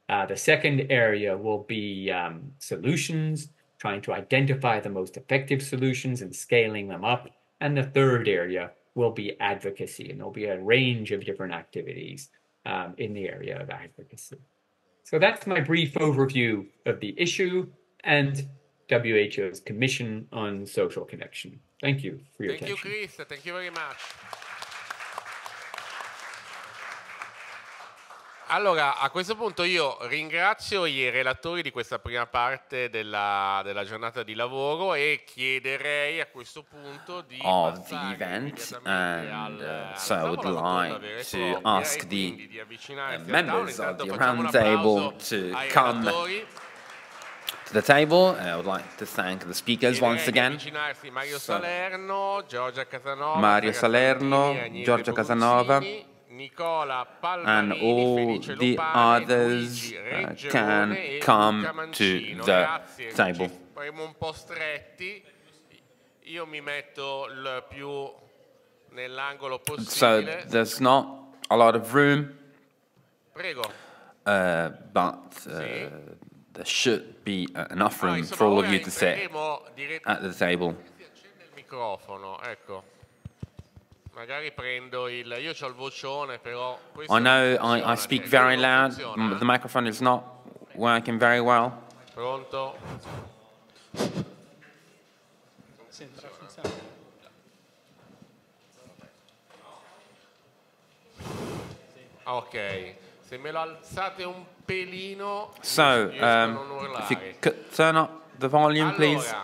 The second area will be solutions, trying to identify the most effective solutions and scaling them up. And the third area will be advocacy, and there'll be a range of different activities in the area of advocacy. So that's my brief overview of the issue and WHO's Commission on Social Connection. Thank you for your attention. Thank you, Chris. Thank you very much. Allora, a questo punto io ringrazio i relatori di questa prima parte della giornata di lavoro e chiederei a questo punto di of the event, and so I would like to ask the members of the roundtable to come to the table. I would like to thank the speakers once again. Mario Salerno, Mario Salerno, Giorgio Casanova, and all the others can come to the table. Un po' stretti. Io mi metto il più nell'angolo possibile. So there's not a lot of room. Prego. But there should be enough room for all of you to sit at the table. Il microfono, ecco. Magari prendo il... Io c'ho il vocione, però... I know I speak very loud. The microphone is not working very well. Pronto? Ok. Se me lo alzate un pelino... So, if you could turn up the volume, please.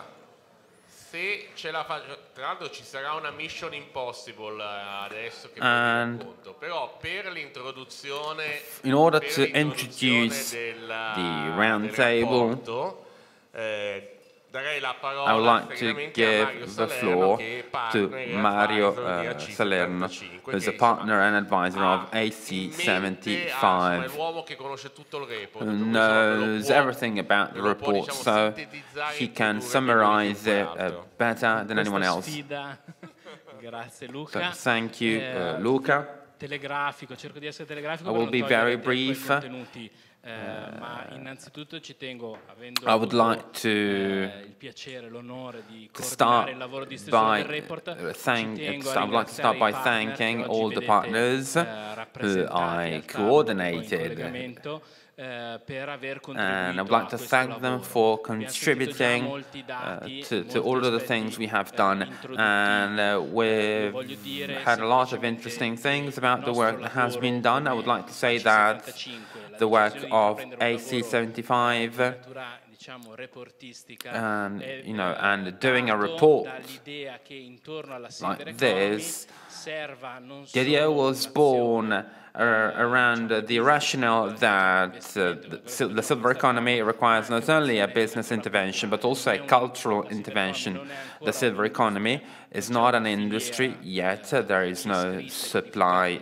Se ce la faccio, tra l'altro ci sarà una Mission Impossible adesso che conto, però per l'introduzione, in order to introduce the roundtable, darei la parola I would like to give the floor to Mario Salerno, who is a partner and advisor of AC75, who knows everything about the report, so he can summarize it better than anyone else. So, thank you, Luca. I will be very brief. I would like to start by thanking all the partners who I coordinated, and I would like to thank them for contributing to all of the things we have done, and we've had a lot of interesting things about the work that has been done. I would like to say that the work of AC75 and doing a report like this, the idea was born around the rationale that the silver economy requires not only a business intervention but also a cultural intervention. The silver economy is not an industry yet. There is no supply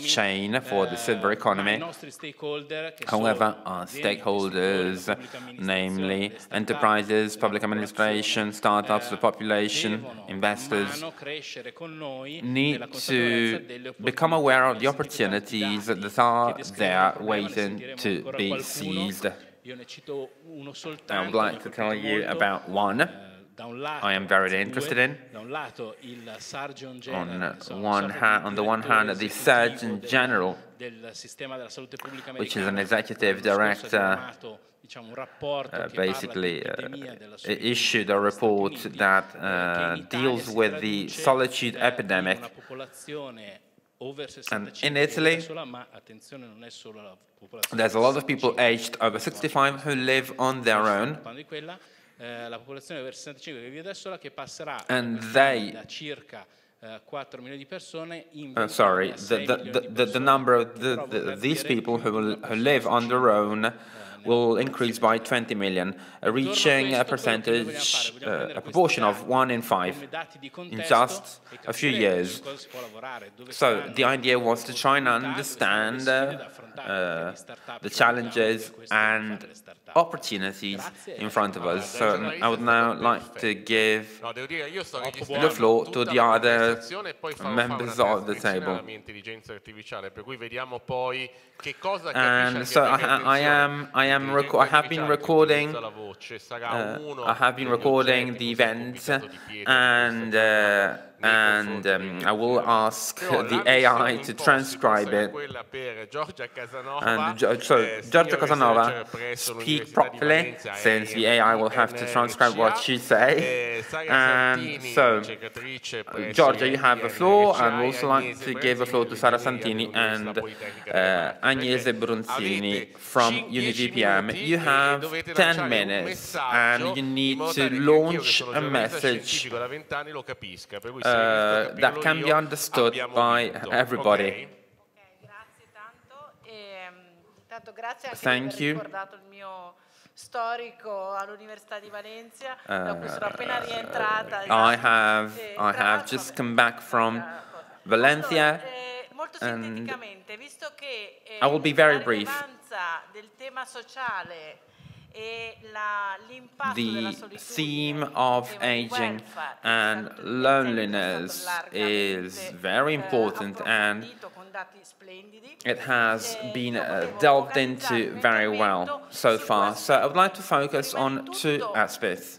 chain for the silver economy. However, our stakeholders, namely enterprises, public administration, startups, the population, investors, need to become aware of the opportunities that are there waiting to be seized. I would like to tell you about one. I am very interested in. On the one hand, the Surgeon General, which is an executive director, basically issued a report that deals with the solitude epidemic. And in Italy, there's a lot of people aged over 65 who live on their own, and they, the number of these people who live on their own will increase by 20 million, reaching a percentage, a proportion of 1 in 5 in just a few years. So the idea was to try and understand the challenges and opportunities in front of us. So I would now like to give the floor to the other members of the table. And so I have been recording the event, and I will ask the AI to transcribe it. And so, Giorgia Casanova, speak properly, since the AI will have to transcribe what you say. And so, Giorgia, you have the floor, and I would also like to give the floor to Sara Santini and Agnese Brunzini from UniVPM. You have 10 minutes, and you need to launch a message that can be understood by everybody. Thank you. I have just come back from Valencia, and I will be very brief. The theme of aging and loneliness is very important, and it has been delved into very well so far. So I would like to focus on two aspects.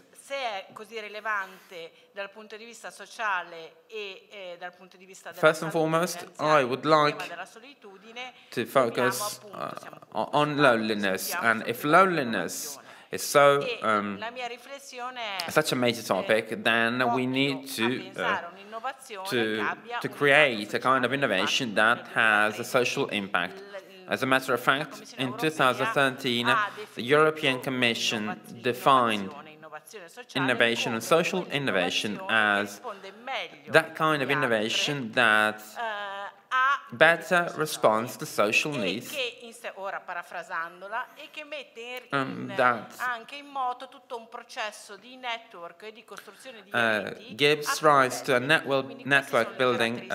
First and foremost, I would like to focus on loneliness, and if loneliness is such a major topic, then we need to create a kind of innovation that has a social impact. As a matter of fact, in 2013, the European Commission defined innovation and social innovation as that kind of innovation that better responds to social needs, that gives rise to a network building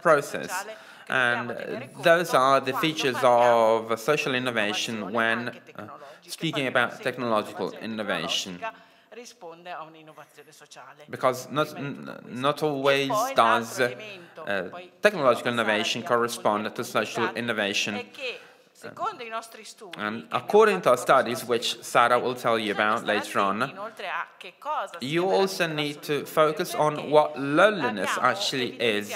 process. And those are the features of social innovation when speaking about technological innovation. Because not always does technological innovation correspond to social innovation. And according to our studies, which Sara will tell you about later on, you also need to focus on what loneliness actually is.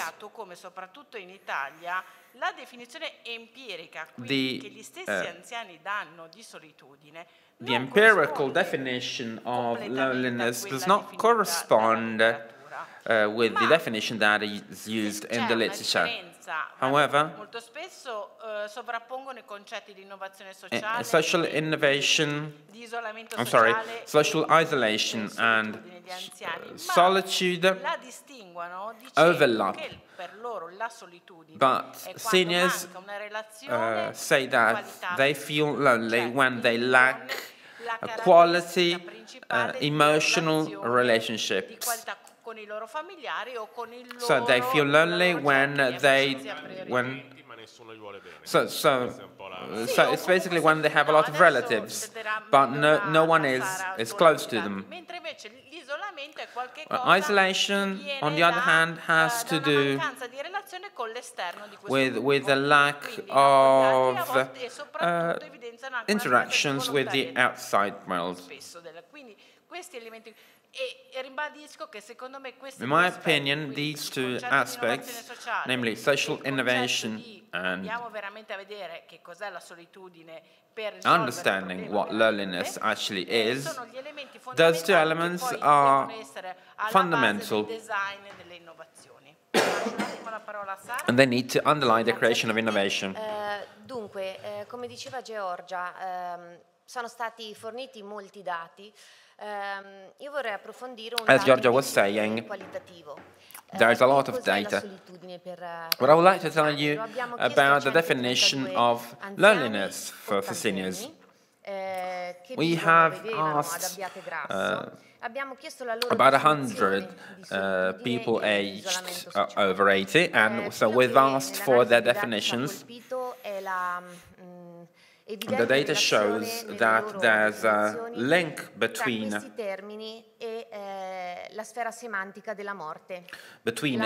The empirical definition of loneliness does not correspond with the definition that is used in the literature. However, social innovation, social isolation and solitude overlap. But seniors say that they feel lonely when they lack a quality emotional relationships. So they feel lonely so it's basically when they have a lot of relatives, but no one is close to them. Isolation, on the other hand, has to do with the lack of interactions with the outside world. questi elementi. E ribadisco che secondo me questi in my opinion, these two aspects, namely social innovation and andiamo veramente a vedere che cos'è la solitudine per understanding what loneliness actually is, those two elements are fundamental. And they need to underlie the creation of innovation. Dunque, come diceva Giorgia, sono stati forniti molti dati. Io vorrei approfondire un As Giorgia was saying, qualitativo. there is a lot of data. But I would like to tell you about the definition of loneliness for seniors. We have asked about 100 people aged over 80, and so we've asked for their definitions. The data shows that there's a link between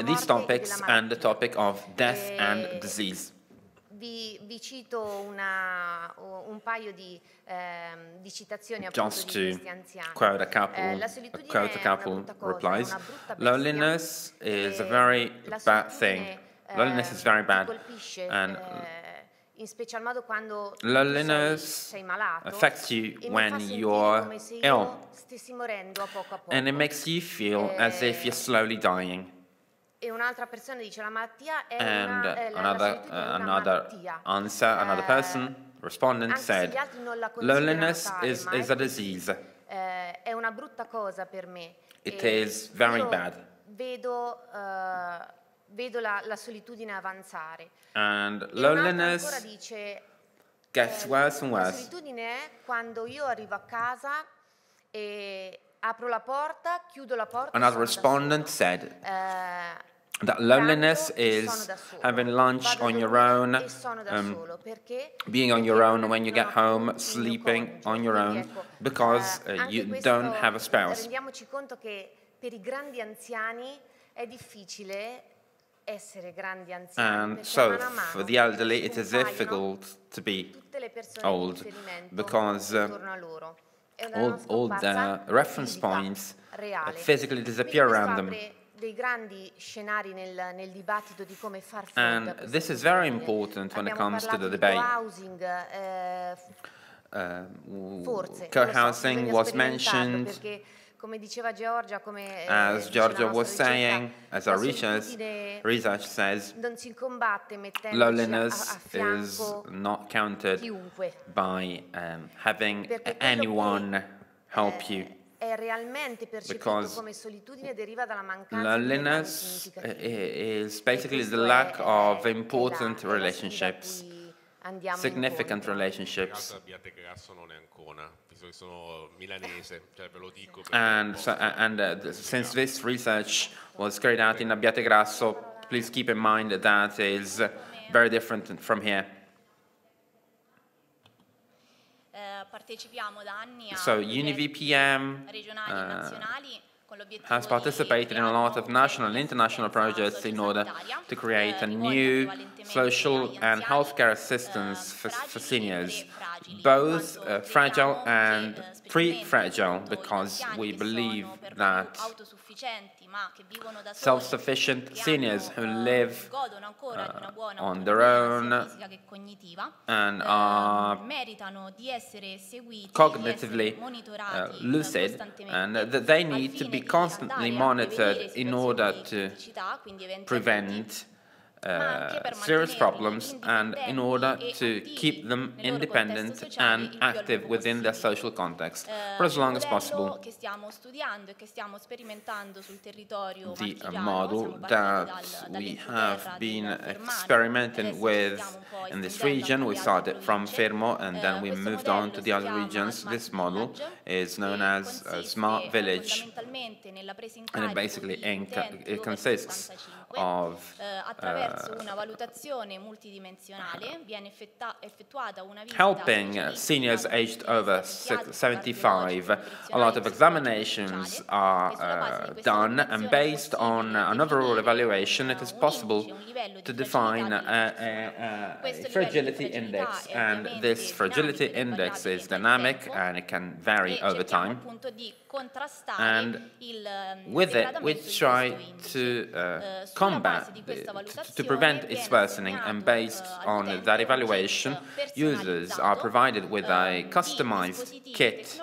these topics and the topic of death and disease. Vi cito un paio di citazioni Just appunto di to questi anziani. quote a couple replies. Loneliness is a very bad thing. Loneliness is very bad, and in special modo quando loneliness sei malato, affects you when you're ill, and it makes you feel as if you're slowly dying. E un'altra persona dice la malattia è another answer, another person, respondent said, loneliness is a disease. È una brutta cosa per me. It is very bad. Vedo la solitudine avanzare. And loneliness gets worse and worse. La solitudine è quando io arrivo a casa e apro la porta, chiudo la porta. Another respondent said that loneliness is having lunch on your own, being on your own when you get home, sleeping on your own, because you don't have a spouse. Rendiamoci conto che per i grandi anziani è difficile essere grandi anziani. And so, for the elderly, it is difficult to be old, because all the reference points physically disappear around them. Dei grandi scenari nel dibattito di come far fronte and a this is very important when it comes to the debate. Co-housing was mentioned. Come diceva Giorgia, as Giorgia was saying, as our research says, loneliness is not counted by having anyone help you. Because loneliness is basically the lack of important relationships, significant relationships. And since this research was carried out in Abbiategrasso, please keep in mind that it is very different from here. So UniVPM has participated in a lot of national and international projects in order to create a new social and healthcare assistance for seniors, both fragile and pre-fragile, because we believe that self-sufficient seniors who live on their own and are cognitively lucid, and that they need to be constantly monitored in order to prevent serious problems and in order to keep them independent and active within their social context for as long as possible. The model that we have been experimenting with in this region, we started from Fermo and then we moved on to the other regions. This model is known as a smart village, and it basically it consists attraverso una valutazione multidimensionale viene effettuata una visita helping seniors aged over 75. A lot of examinations are done, and based on an overall evaluation, it is possible to define a fragility index, and this fragility index is dynamic and it can vary over time. And with it, we try to combat, to prevent its worsening, and based on that evaluation, users are provided with a customized kit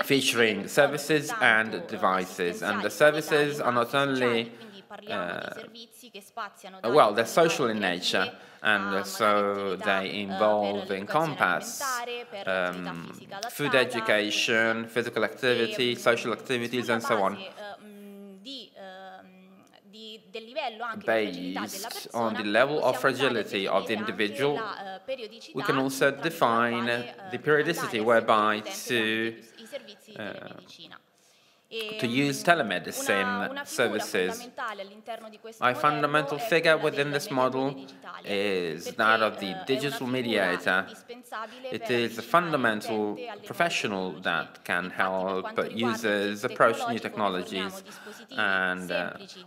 featuring services and devices. And the services are not only well, they're social in nature, and so they encompass food education, physical activity, social activities, and so on, based on the level of fragility of the individual. We can also define the periodicity whereby to use telemedicine services. A fundamental figure within this model is that of the digital mediator. It is a fundamental professional that can help users approach new technologies, and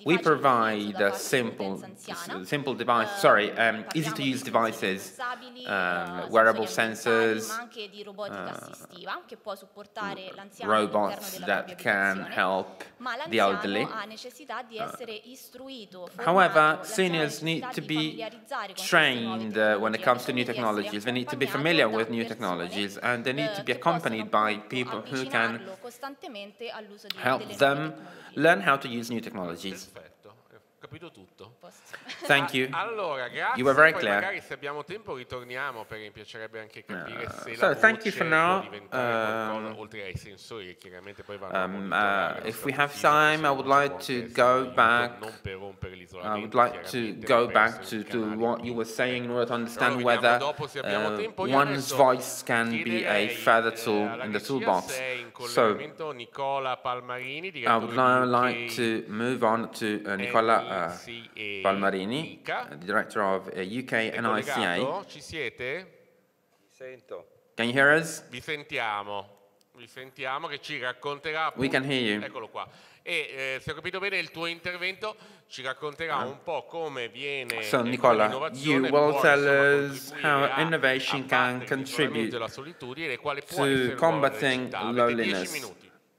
we provide simple device, easy to use devices, wearable sensors, robots that can help the elderly. However, seniors need to be trained when it comes to new technologies. They need to be familiar with new technologies, and they need to be accompanied by people who can help them learn how to use new technologies. Capito tutto. Thank you. Allora, grazie. You were very Poi clear. magari se abbiamo tempo ritorniamo, perché mi piacerebbe anche capire se So la thank you voce for now. può diventare qualcosa oltre ai sensori che chiaramente poi vanno a monitorare. If we have time, I would like to go back. I would like to go back to what you were saying in order to understand whether one's voice can be a further tool in the toolbox. So I would now like to move on to Nicola Palmarini, Director of UK and ICA. Ci siete? Can you hear us? Vi sentiamo che ci racconterà. We can hear you. Eccolo qua. E se ho capito bene il tuo intervento ci racconterà un po' come viene. So Nicola, you will tell us how innovation can contribute to combating loneliness.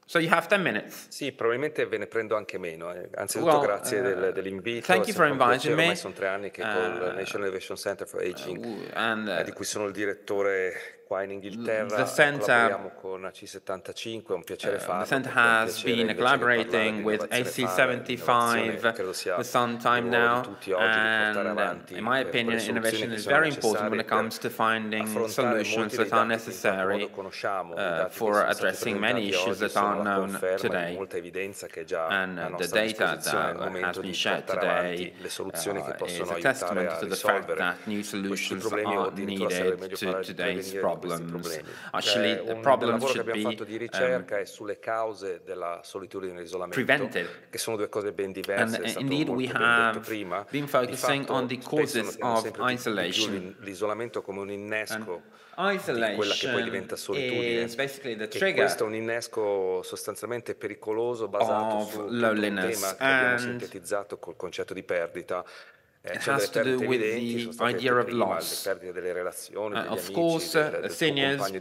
So you have 10 minutes. Sì, probabilmente ve ne prendo anche meno. Anzitutto grazie dell'invito. Thank you for inviting me. Ormai sono 3 anni che col National Innovation Center for Aging, di cui sono il direttore qua in Inghilterra, collaboriamo con AC75, è un piacere farlo. The center has been collaborating with AC75 for some time now, and in my opinion, innovation is very important when it comes to finding solutions that are necessary for addressing many issues that are known today. And the data that has been shared today is a testament to the fact that new solutions are needed to today's problems. Actually, the problem should be prevented. And indeed, we have been focusing on the causes of isolation. Isolation is basically the trigger questo è un innesco sostanzialmente pericoloso basato su un tema che abbiamo sintetizzato col concetto di perdita. It has to do with the idea of loss. Of course, seniors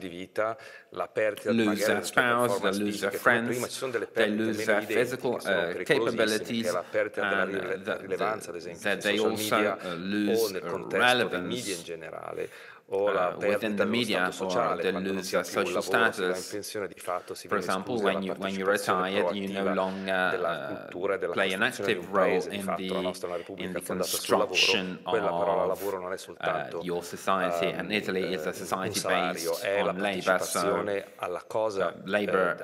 lose their spouse, they lose their friends, they lose their physical capabilities, and that they also lose relevance within the media, or they lose their social status. For example, when you're retired, you no longer play an active role in the construction of your society, and Italy is a society based on labor, so labor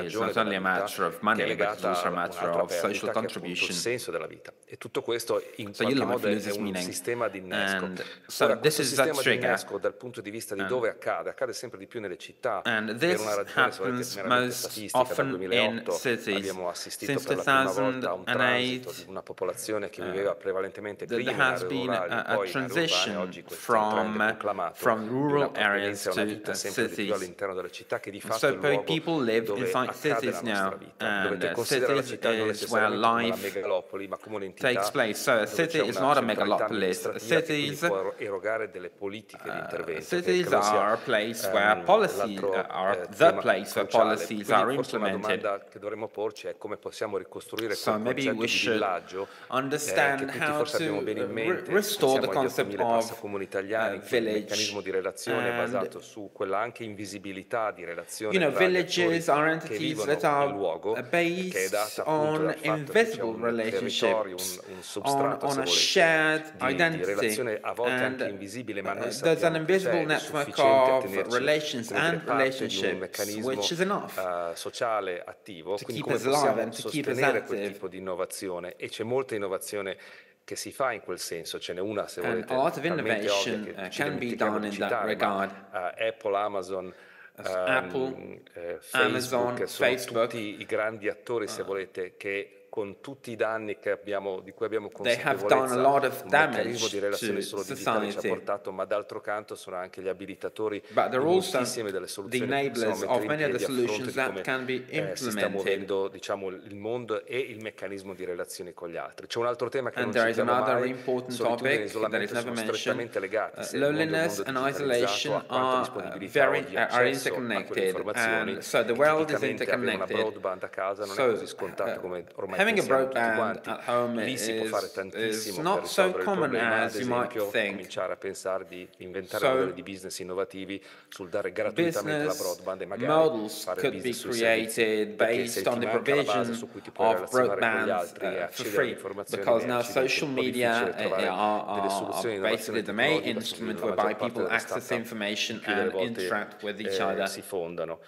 is not only a matter of money, but it's also a matter of social contribution. So you lose meaning, and so this is that trigger. innesco dal punto di vista di dove accade sempre di più nelle città, per una ragione meramente statistica. Dal 2008 abbiamo assistito per la prima volta a un transito di una popolazione che viveva prevalentemente prima in aree rurali, poi in aree urbane. Oggi questo è un trend conclamato di una provenienza a una vita sempre di più all'interno delle città, che di fatto è il luogo dove accade la nostra vita. Dovete considerare la città non necessariamente come la megalopoli, ma come un'entità dove c'è una centralità amministrativa che quindi può erogare delle politiche di intervento. Cities are a place where policies are the place where policies are implemented. Una domanda che dovremmo porci è come possiamo ricostruire quel concetto di villaggio che tutti forse abbiamo bene in mente. Pensiamo agli 8.000 passa comuni italiani, il meccanismo di relazione è basato su quella anche invisibilità di relazione tra gli attori che vivono il luogo, che è data appunto dal fatto che c'è un territorio, un substrato on a shared di relazione a volte anche invisibile, ma noi there's an sappiamo che invisible c'è network sufficiente a of relations and relationships, which is enough sociale attivo, to quindi keep come us alive possiamo and to keep us sostenere quel active. tipo di innovazione, e c'è molta innovazione che si fa in quel senso, ce n'è una se And volete a lot of talmente innovation ovvia che ci can be dimentichiamo done di in that citare, regard. Apple, Amazon, Apple, Facebook Amazon, sono Facebook, tutti i grandi attori, se volete, che con tutti i danni che di cui abbiamo they have done a consapevolezza, lot of un damage meccanismo di relazione to solo digitale ci ha society. portato, ma d'altro canto sono anche gli abilitatori But di they're also moltissime delle the soluzioni che possiamo enablers mettere of in many of the piedi a fronte solutions di that come can be si sta implemented. muovendo, diciamo, il mondo e il meccanismo di relazioni con gli altri. C'è un altro tema che And non there is citiamo another mai: important solitudine e topic that is isolamento never sono mentioned. strettamente legati. Se il mondo è un Loneliness mondo and digitalizzato, isolation a quanta are disponibilità ho di are accesso a quelle interconnected, informazioni, and so the e world is tipicamente avere una interconnected. broadband a casa non è così scontato come ormai Having a pensiamo tutti broadband quanti. at home Lì si può fare is tantissimo per not so risolvere il common problema, ad as you might esempio think. cominciare a pensare di inventare So, modelli di business innovativi sul dare gratuitamente la business broadband e magari models fare could be business sui servizi, created perché se based on ti the manca la base provision su cui ti puoi of relazionare con gli broadband altri e for accedere free, all'informazione, because now diventa social un po' media difficile trovare delle soluzioni are di basically innovazione the main tecnologica su cui instrument la whereby maggior parte people delle access startup information più delle and volte interact with each other. si fondano.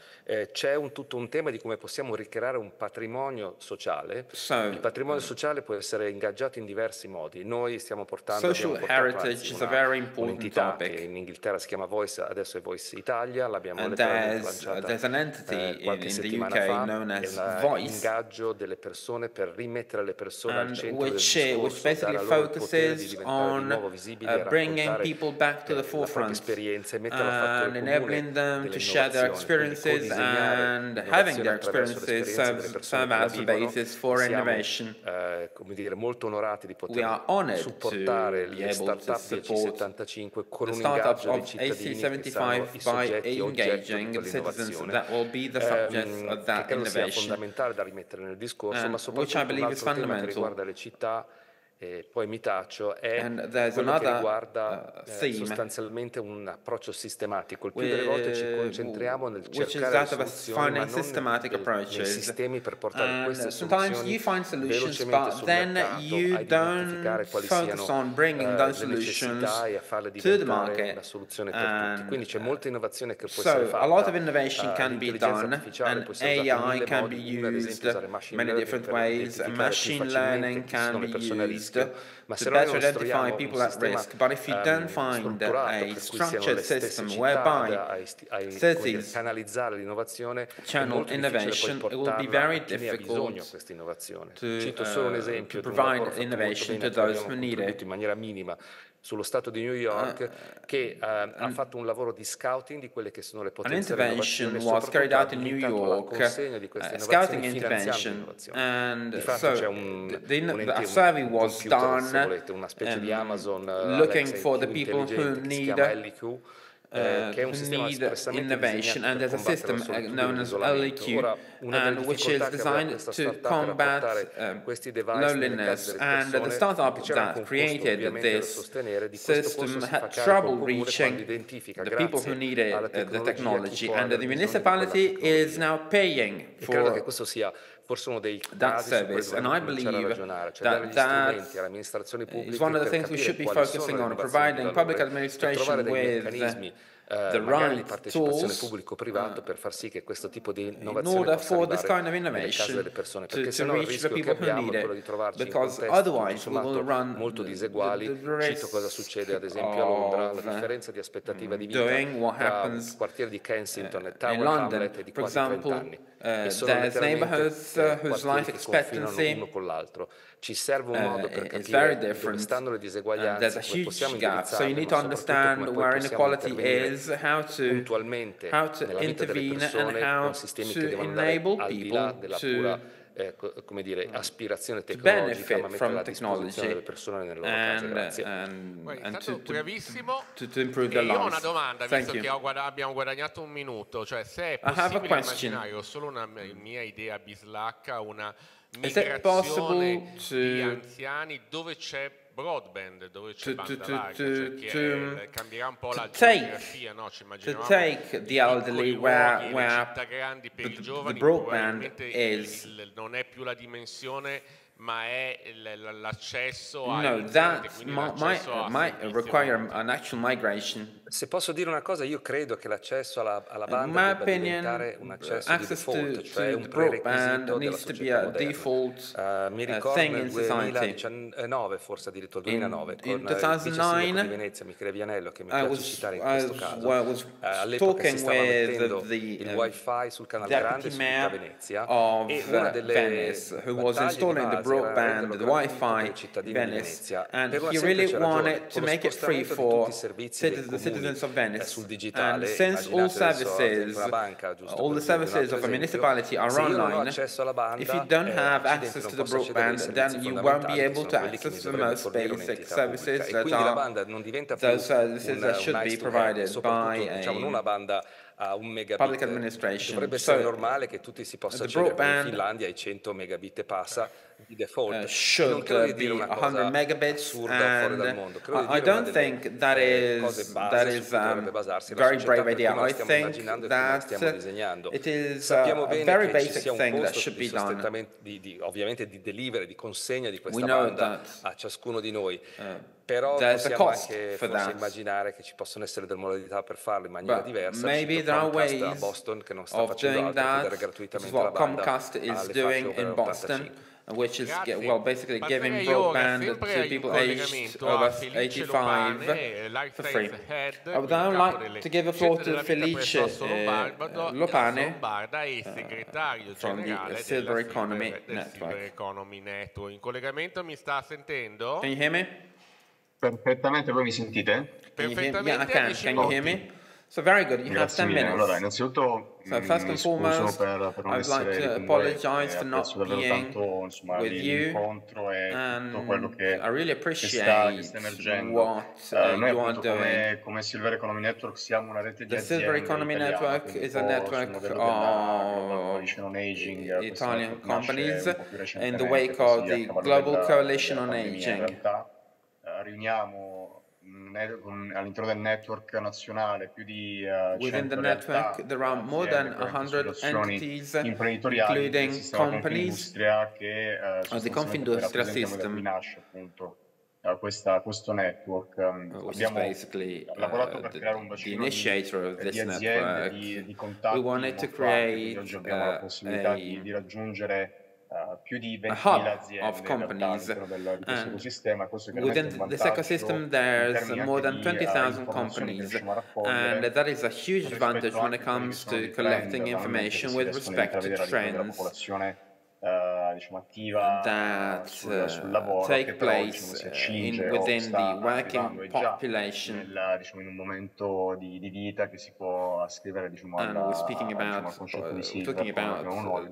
C'è tutto un tema di come possiamo ricreare un patrimonio sociale. Il patrimonio sociale può essere ingaggiato in diversi modi. Noi abbiamo portato heritage is a very important un'entità topic. che in Inghilterra si chiama Voice, adesso è Voice Italia, l'abbiamo And letteralmente lanciata there's an entity qualche in the settimana UK fa. known as È Voice, l'ingaggio delle persone per rimettere le persone al and centro del which discorso, basically dare loro il potere di focuses diventare di on nuovo visibili e bringing raccontare people back to the la propria forefront esperienza e metterla a fattore and comune enabling them delle to share their innovazioni, quindi experiences, codisegnare and having their l'innovazione attraverso experiences l'esperienza delle persone serve che la as the vivono. basis for Siamo, innovation. come dire, molto onorati di We are poter honored supportare to be le able to start-up di support AC75 con the un startups ingaggio dei of cittadini che saranno i AC75 by soggetti oggetto di engaging the citizens quell'innovazione, that will be the subjects of che that credo sia innovation, fondamentale da rimettere nel discorso, ma which I soprattutto un believe is altro tema che fundamental. riguarda le città, e poi mi taccio, è And there's quello che another riguarda theme, sostanzialmente un approccio sistematico. Il più delle volte ci concentriamo nel which is cercare that le of soluzioni, ma finding systematic non nei approaches. sistemi per portare queste And sometimes soluzioni you find solutions, velocemente but sul then mercato, you a identificare don't quali focus siano on bringing those le necessità solutions e a farle to the diventare market. una soluzione per tutti. Quindi c'è molta innovazione che può So essere fatta. a lot of innovation can be L'intelligenza done, artificiale and può essere usata in AI mille can modi. be Una, ad used esempio, usare machine many learning different per ways. identificare più Machine facilmente learning chi sono can le be persone a used rischio, ma se to noi better non identify costruiamo people un at sistema risk. But if you don't find strutturato a per cui siano structured le stesse system città whereby a cities canalizzare l'innovazione, è channel molto difficile innovation, poi it will be portarla very a chi ne ha bisogno difficult questa innovazione. to, Cito solo un esempio to di un lavoro provide fatto molto innovation bene to a cui those abbiamo who need contribuito it. in maniera minima sullo Stato di New York, che ha fatto un lavoro di scouting di quelle che sono le An potenziali intervention innovazioni e was carried out in New soprattutto ha abilitato la York, consegna di queste scouting innovazioni finanziando intervention, l'innovazione. and Di fatto c'è a survey was computer, se done volete, una specie di Amazon looking Alexa for the più people who intelligente che si chiama LQ, che è un sistema espressamente innovation, disegnato and per there's a combattere system la solitudine e known as l'isolamento. Ora, LEQ, una delle and which is difficoltà che aveva designed questa to startup era combat portare questi device nelle case loneliness, delle and the persone, startup che c'era anche that un costo created ovviamente da this sostenere. Di questo system costo si had fa carico il trouble comune quando reaching identifica, the people who grazie needed alla the tecnologia, technology, chi può and the aver bisogno di municipality quella is tecnologia. now paying E credo che for questo sia forse uno dei that casi su cui service, and dovremmo I cominciare a believe ragionare, cioè dare gli strumenti alle amministrazioni pubbliche is one of the per things we capire should be quali sono focusing le on, innovazioni di providing public valore e trovare administration dei with meccanismi magari di partecipazione pubblico-privato per far sì che questo tipo di innovazione possa arrivare nelle case delle persone, perché sennò il rischio che abbiamo è quello di trovarci in contesti tutto sommato molto diseguali. Cito cosa succede ad esempio a Londra, la differenza di aspettativa di vita tra il quartiere di Kensington e Tower Hamlet è di quasi 30 anni e sono letteralmente quartieri che confinano uno con l'altro. Ci serve un modo per capire dove stanno le diseguaglianze, come possiamo indirizzarle, ma soprattutto come poi possiamo intervenire puntualmente nella vita delle persone con sistemi che devono andare al di là della pura come dire, aspirazione tecnologica, ma mettere a disposizione delle persone nelle loro case. Grazie. È stato brevissimo. E io ho una domanda, visto che abbiamo guadagnato un minuto, cioè se è possibile immaginare, ho solo una mia idea bislacca, una migrazione di anziani dove c'è broadband, dove c'è banda larga, cioè che cambierà un po' la geografia, no? Ci immaginiamo the elderly where città grandi per i giovani, non è più la dimensione, ma è l'accesso a that might require an actual migration. Se posso dire una cosa, io credo che l'accesso alla banda debba diventare un accesso di default, cioè un prerequisito della società moderna. Mi ricordo nel 2019, forse addirittura 2009, con il vice sindaco di Venezia, Michele Vianello, che mi piace citare in questo caso, all'epoca si stava mettendo il wifi sul canale grande su tutta Venezia e una delle battaglie broadband, the Wi-Fi in Venice, and he really wanted to make it free for citizens of Venice. Sul digitale, and since all the services of a municipality are online, if you don't have access to the broadband, then you won't be able to access the most basic services that those services that should be provided by a un megabit. Public administration. Dovrebbe essere normale che tutti si possa accedere, come in Finlandia ai 100 megabit e passa di default. Should be 100 megabits, and I don't think that is a very brave idea. I think that it is a very basic thing that should be done. Ovviamente di delivery, di consegna di questa banda a ciascuno di noi. Però possiamo anche forse immaginare che ci possono essere delle modalità per farlo in maniera diversa. Maybe there are ways a Boston che non sta facendo altro che dare gratuitamente la banda Comcast is doing in Boston, which is basically giving broadband to people aged over 85 for free. I would now like to give a floor to Felice Lopane from the Silver Economy Network. In collegamento mi sta sentendo? Can you hear me? Perfettamente, voi mi sentite? Perfettamente. Yeah, I can. Can you hear me? So very good. You have 10 minutes. Allora, innanzitutto first and foremost, I would like to apologize for not being with you, and I really appreciate what you are doing. Come Silver Economy Network siamo una rete di The Silver Economy Network is a network of Italian companies in the wake of the Global Coalition on Aging. Riuniamo all'interno del network nazionale più di within the network there are more than 100 entities, including companies of the Confindustria system, questo network. Abbiamo lavorato per creare un bacino di aziende, di contatti locali, oggi abbiamo la possibilità di raggiungere più di 20.000 aziende di questo ecosistema. Within this ecosystem there's more than 20,000 companies, and that is a huge advantage when it comes to collecting information with respect to trends that take place within the working population. In un momento di vita che si può ascrivere al concetto di silver, ancora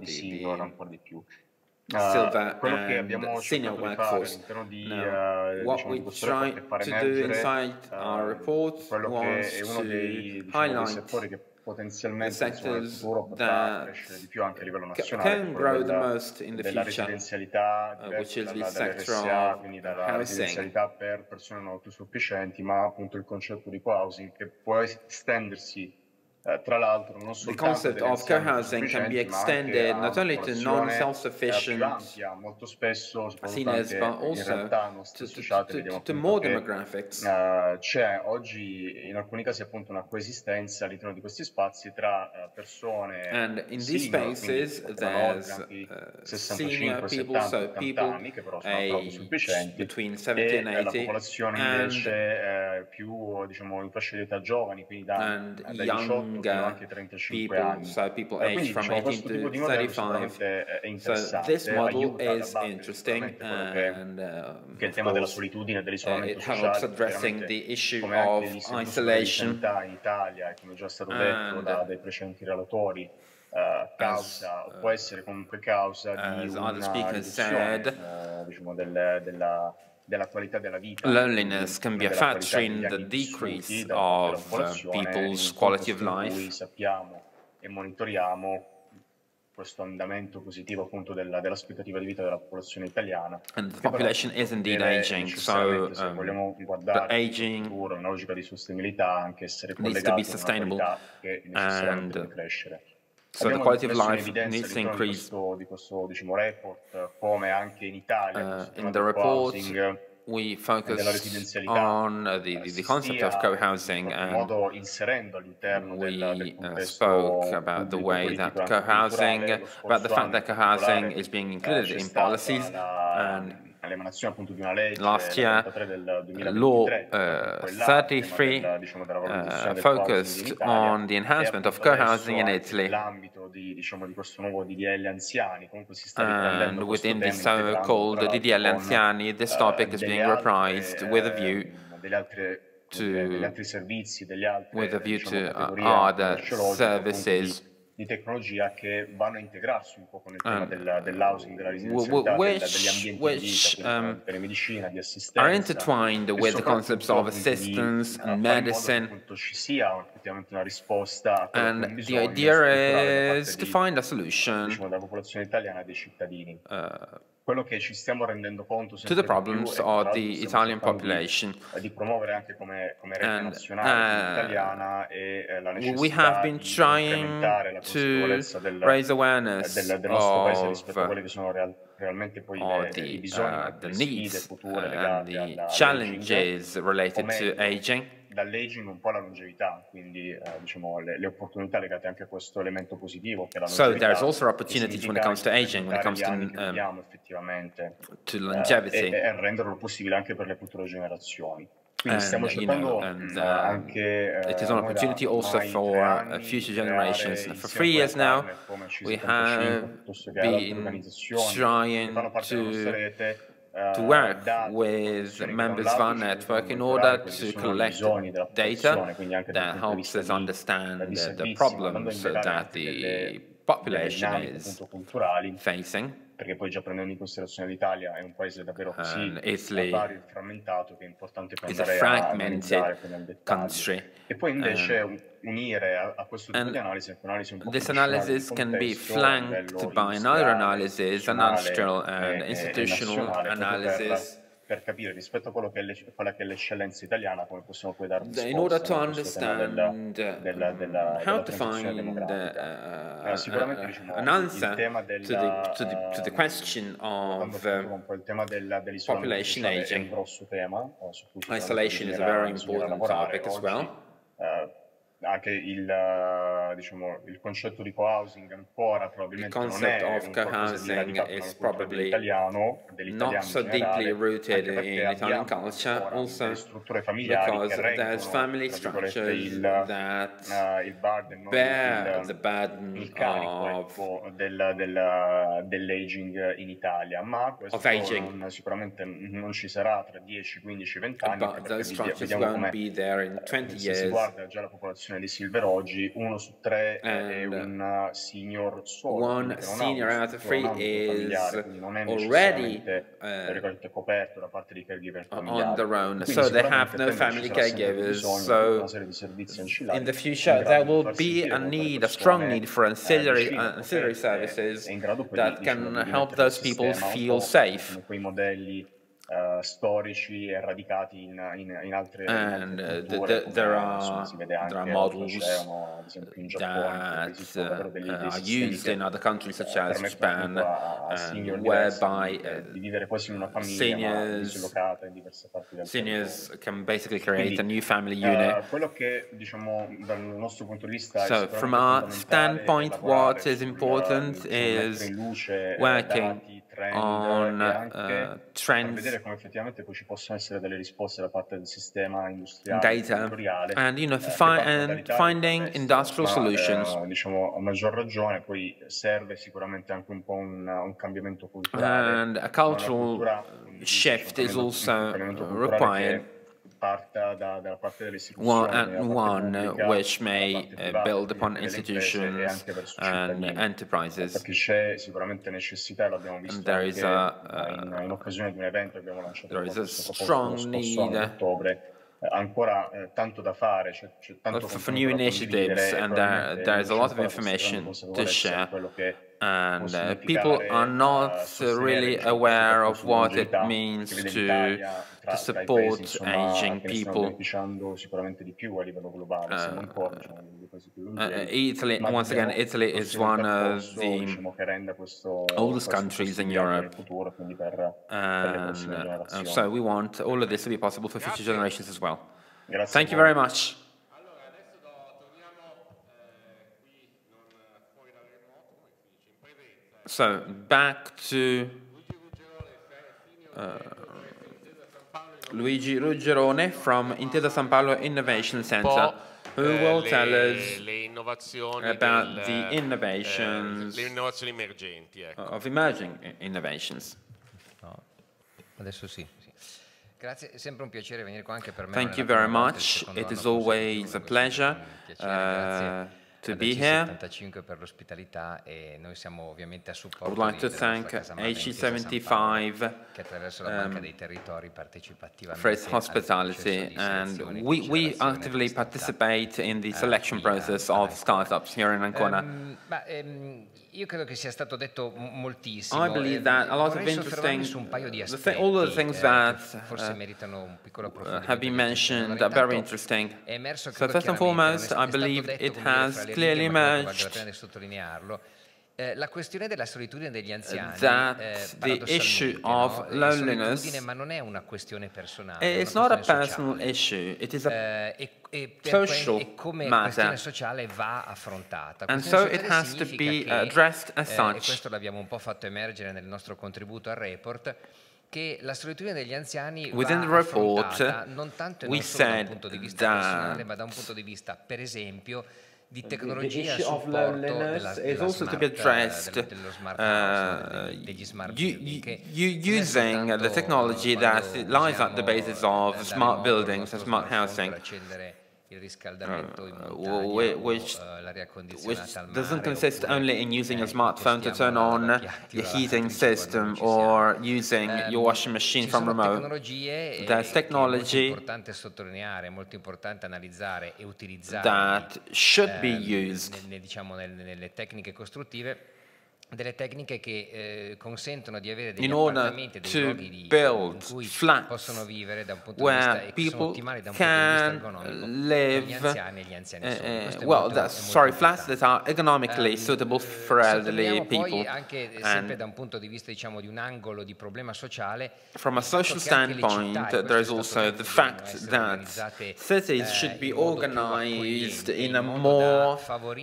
di più. Silver and senior workforce. What we try to do inside our report was to highlight the sectors that can grow the most in the future, which is the sector of housing. Per persone non autosufficienti, ma appunto il concetto di co-housing che può estendersi Tra l'altro non the concept of co-housing can be extended not only to non-self-sufficient molto spesso, seniors, but also to more demographics. C'è oggi in alcuni casi appunto una coesistenza all'interno di questi spazi tra persone and in these spaces there's senior people, so people between 70 and 80, la popolazione invece più diciamo in fascia di età giovani, quindi da 18 fino anche 35 anni. So people aged from 18 to 35. So this model is interesting, and che il tema della solitudine e dell'isolamento it helps addressing the issue of isolation. In Italia, e come già stato detto dai precedenti relatori, causa, o può essere comunque causa di una riduzione diciamo, della qualità della vita. Loneliness can be a factor in the decrease of people's quality of life. Sappiamo e monitoriamo questo andamento positivo appunto dell'aspettativa di vita della popolazione italiana. And the population is indeed aging, so se vogliamo guardare il futuro, una logica di sostenibilità, anche essere collegati a una qualità che necessariamente deve crescere. So the quality of life needs to increase. Di questo diciamo report, come anche in Italia, in the report we focus on the concept of co-housing, and we spoke about the way that co-housing, about the fact that co-housing is being included in policies, and last year, Law 33 focused on the enhancement of co-housing in Italy. And within the so-called DDL Anziani, this topic is being reprised with a view to other services di tecnologia che vanno a integrarsi un po' con il tema dell'housing, della residenzialità, degli ambienti di vita, telemedicina, di assistenza, are intertwined with the concepts of assistance and medicine. Ci sia effettivamente una risposta a and the idea is to find a solution della popolazione italiana e dei cittadini. Quello che ci stiamo rendendo conto to the problems of the Italian population. Di promuovere anche come rete nazionale italiana e la necessità we have been trying to raise awareness del nostro paese rispetto a quelli che sono realmente poi i bisogni, the needs and the challenges related to aging. Dall'aging un po' alla longevità, quindi diciamo le opportunità legate anche a questo elemento positivo che è la longevità. So there's also opportunities when it comes to aging, when it comes to longevity, e renderlo possibile anche per le future generazioni. Quindi stiamo cercando anche it is an opportunity also for future generations. For 3 years now, we have been trying to work with members of our network in order to collect data that helps us understand the problems that the population is facing. Perché poi già prendendo in considerazione l'Italia è un paese davvero così vario e frammentato che è importante prendere a analizzare nel dettaglio. E poi invece unire a questo tipo di analisi anche un'analisi un po' this analysis can be flanked by another analysis, an industrial and institutional analysis. Per capire rispetto a quella che è l'eccellenza italiana come possiamo poi dare risposta in order to understand how to find an answer to the question of population aging. Isolation is a very important topic as well. Anche il concetto di co-housing ancora probabilmente non è un qualcosa di radicale dell'italiano, not so deeply rooted in Italian culture, also because there's family structures that bear the burden dell'aging in Italia, ma questo sicuramente non ci sarà tra 10, 15, 20 anni, but those structures won't be there in 20 years. Si guarda già la popolazione di Silver oggi, 1 su 3 è un senior solo. One senior out of 3 is already coperto da parte di caregiver on their own, so they have no family caregivers. So in the future there will be a strong need for ancillary services that can help those people feel safe. storici e radicati in altre culture, come si vede anche oltreoceano, ad esempio in Giappone, esistono davvero dei sistemi che permettono a senior diversi di vivere quasi in una famiglia ma dislocata in diverse parti del seniors can basically create a new family unit. Quello che diciamo dal nostro punto di vista So from our standpoint, what is important is working on trends, vedere come effettivamente poi ci possono essere delle risposte da parte del sistema industriale data, and finding industrial solutions. Diciamo a maggior ragione poi serve sicuramente anche un po' un cambiamento culturale, and a cultural shift is also required. Dalla parte delle istituzioni, one which may build upon institutions and enterprises. Perché c'è sicuramente necessità, l'abbiamo visto anche in occasione di un evento che abbiamo lanciato questo proposito lo scorso anno, ottobre. Ancora tanto da fare, c'è tanto for new initiatives, and there is a lot of information to share, and people are not really aware of what it means to support aging people. Sicuramente di più a livello globale, siamo ancora dei paesi più Italy, once again, Italy is one of the oldest countries in Europe, and so we want all of this to be possible for future generations as well. Thank you very much. So back to Luigi Ruggerone from Intesa San Paolo Innovation Center, who will tell us about the innovations of emerging innovations. Adesso sì. Grazie, è sempre un piacere venire qua anche per me. Thank you very much. It is always a pleasure to be here. Per l'ospitalità e noi siamo ovviamente a supporto. I would like to thank HE75 for its hospitality, and we actively participate in the selection process of startups here in Ancona. Io credo che sia stato detto moltissimo. I believe that a lot of interesting, all the things that have been mentioned are very interesting. So first and foremost, I believe it has clearly emerged la questione della solitudine degli anziani, that the issue of loneliness, ma non è una questione personale. It's not a personal issue, it is a social matter, sociale va affrontata. And so it has to be addressed as such. E questo l'abbiamo un po' fatto emergere nel nostro contributo al report, che la solitudine degli anziani Within the report, non tanto we da un punto di vista personale, ma da un punto di vista, per esempio, di tecnologia a supporto dello smart house, degli smart building, using the technology that lies at the basis of smart buildings and smart housing, il riscaldamento in montagna, l'aria condizionata al mare, doesn't consist only in using a smartphone to turn on the heating system or using your washing machine from remote. There's technology molto importante sottolineare, molto importante analizzare e utilizzare that should be used diciamo nelle tecniche costruttive, delle tecniche che consentono di avere degli in order appartamenti, dei luoghi in cui flats possono vivere da un punto di vista e che sono ottimali da un punto di vista economico per gli anziani e gli anziani flats that are economically suitable for elderly people. Poi anche sempre da un punto di vista diciamo di un angolo di problema sociale, from a social standpoint, there is also the fact that cities should be organized in a more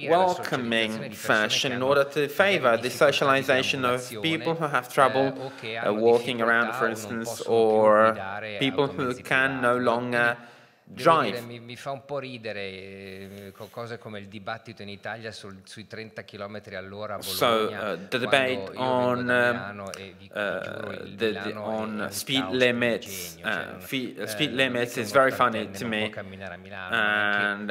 welcoming fashion in order to favor the socialization of people who have trouble walking around, for instance, or people who can no longer drive. Mi fa un po' ridere cose come il dibattito in Italia sui 30 km all'ora a Bologna. So the debate on speed limits, speed limits is very funny to me. And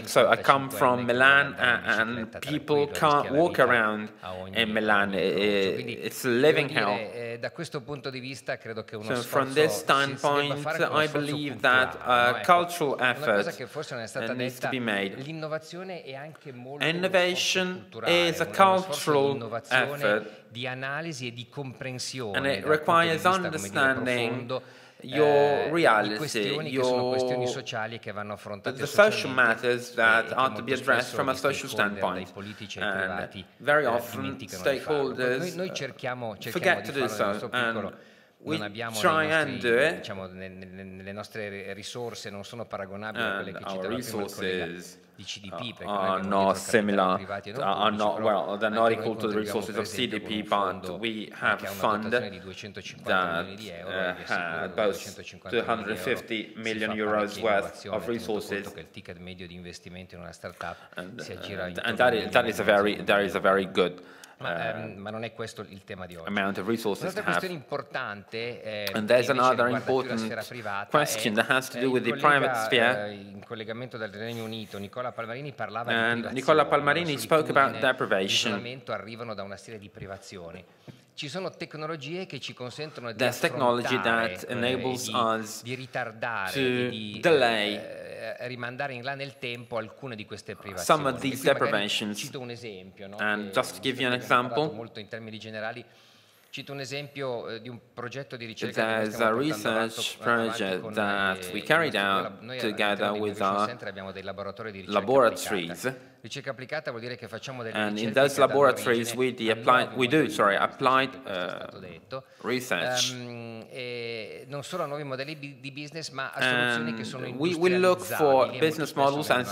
so I come from Milan, and people can't walk around in Milan. It's a living hell. Da questo punto di vista credo che uno So from this standpoint, I believe that cultural effort che forse non è stata needs to be made. L'innovazione è anche molto Innovation is a cultural effort, di analisi e di comprensione, and it requires understanding your reality, questioni sociali che vanno affrontate the social matters that are to be addressed from a social standpoint. And very often stakeholders forget to do so, and we try and do it. Diciamo, le nostre risorse non sono paragonabili a quelle che citava prima il collega di CDP, perché are not similar, are not, well, they're not equal to the resources of CDP, but we have a fund that had both 250 million euros worth of resources, che il ticket medio di investimento in una startup si aggira and that is a very good ma non è questo il tema di oggi. Amount of resources Un'altra questione importante and there's another important question that has to do with the private sphere. In collegamento dal Regno Unito, Nicola Palmarini parlava di Nicola Palmarini spoke about deprivation. Arrivano da una serie di privazioni. Ci sono tecnologie che ci consentono di There's technology that enables us di ritardare, to delay rimandare in là nel tempo alcune di queste privazioni. Some of these deprivations. Cito un esempio, no? And just to give you an example, molto in termini generali, cito un esempio di un progetto di ricerca there's a research project that we carried out together with our laboratories. Ricerca applicata vuol dire che facciamo delle and ricerche in those laboratories we do applied research. Non solo a nuovi modelli di business, ma a soluzioni che sono we look for business models and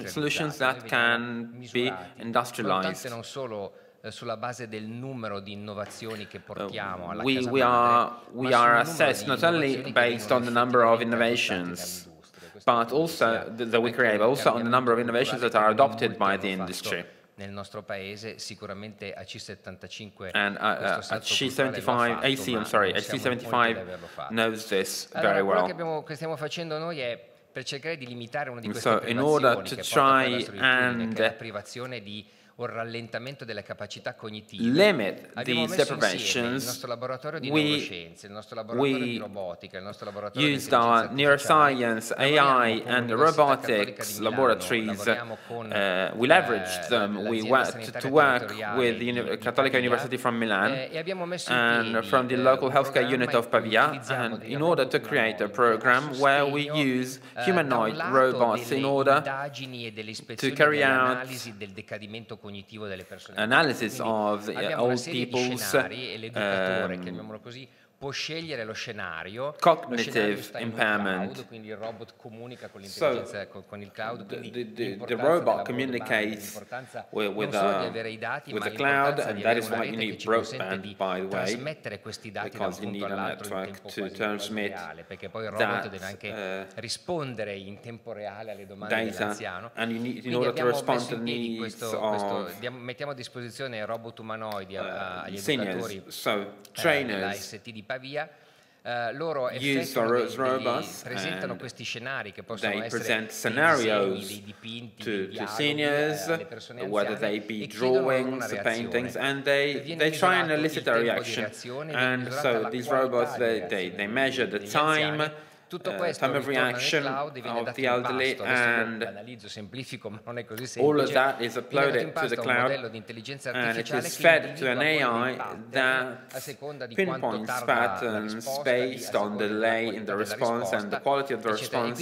solutions that can be industrialized. Non solo sulla base del numero di innovazioni che portiamo alla casa we are assessed not only based on the number of innovations but also that we create, but also on the number of innovations that are adopted by the industry. Nel nostro paese sicuramente a C75 and HC75 knows this very well. Quello che stiamo facendo noi è per cercare di limitare una di queste privazioni, in order to try and la privazione di o rallentamento delle capacità cognitive. Limit Abbiamo these messo deprivations. Il nostro laboratorio di neuroscienze, il nostro laboratorio di robotica, il nostro laboratorio used our neuroscience, AI and robotics laboratories. We leveraged them. We went to work with the Cattolica University from Milan and from the local healthcare unit of Pavia, and in order to create a program where we use humanoid robots in order to carry out analysis of old people's può scegliere lo scenario, cognitive impairment. Quindi il robot comunica con l'intelligenza, con il cloud. The robot communicates with the cloud, and that is why you need broadband, by the way, trasmettere questi dati da un punto all'altro in tempo quasi reale, perché poi il robot deve anche rispondere in tempo reale alle domande dell'anziano. And you need, in order to respond to the needs mettiamo a disposizione robot umanoidi agli seniors, educatori, trainers, di Pavia. Loro presentano questi scenari che possono essere dei dipinti to seniors, whether they be drawings, paintings, and they try and elicit a reaction. And so these robots, they measure the time of reaction of the elderly, and all of that is uploaded to the cloud, and it is fed to an AI that pinpoints patterns based on the delay in the response and the quality of the response.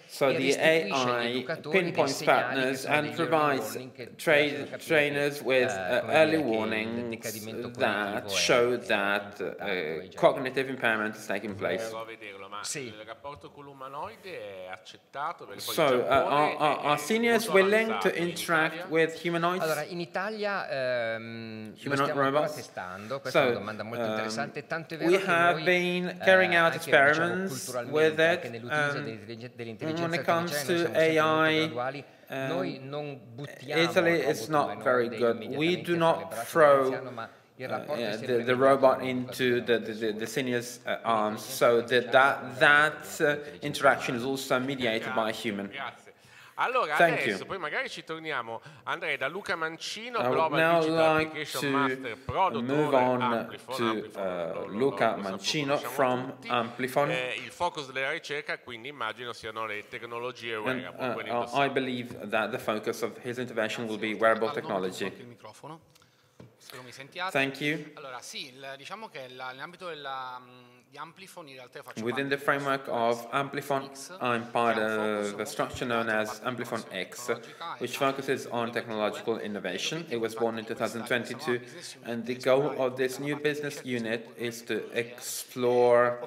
So the AI pinpoints patterns and provides trainers with early warnings that show that cognitive impairment is taking place. Il rapporto con l'umanoide è accettato? So, are seniors willing to interact with humanoids? Allora, in Italia lo stiamo ancora testando, questa è una domanda molto interessante, tanto è vero we have been carrying out experiments with it when it comes to AI. Noi non buttiamo Italy is not very good. We do not throw the robot into the seniors' arms, so that interaction is also mediated by a human. Allora adesso poi magari ci torniamo. Andrei da Luca Mancino, Global Digital Application Master, Product Owner, Amplifon, Luca Mancino from Amplifon. Il focus della ricerca quindi immagino siano le tecnologie wearable. I believe that the focus of his intervention will be wearable technology. Spero mi sentiate. Thank you. Allora sì, diciamo che nell'ambito di Amplifon in realtà io faccio Within the framework of Amplifon, I'm part of a structure known as Amplifon X, which focuses on technological innovation. It was born in 2022, and the goal of this new business unit is to explore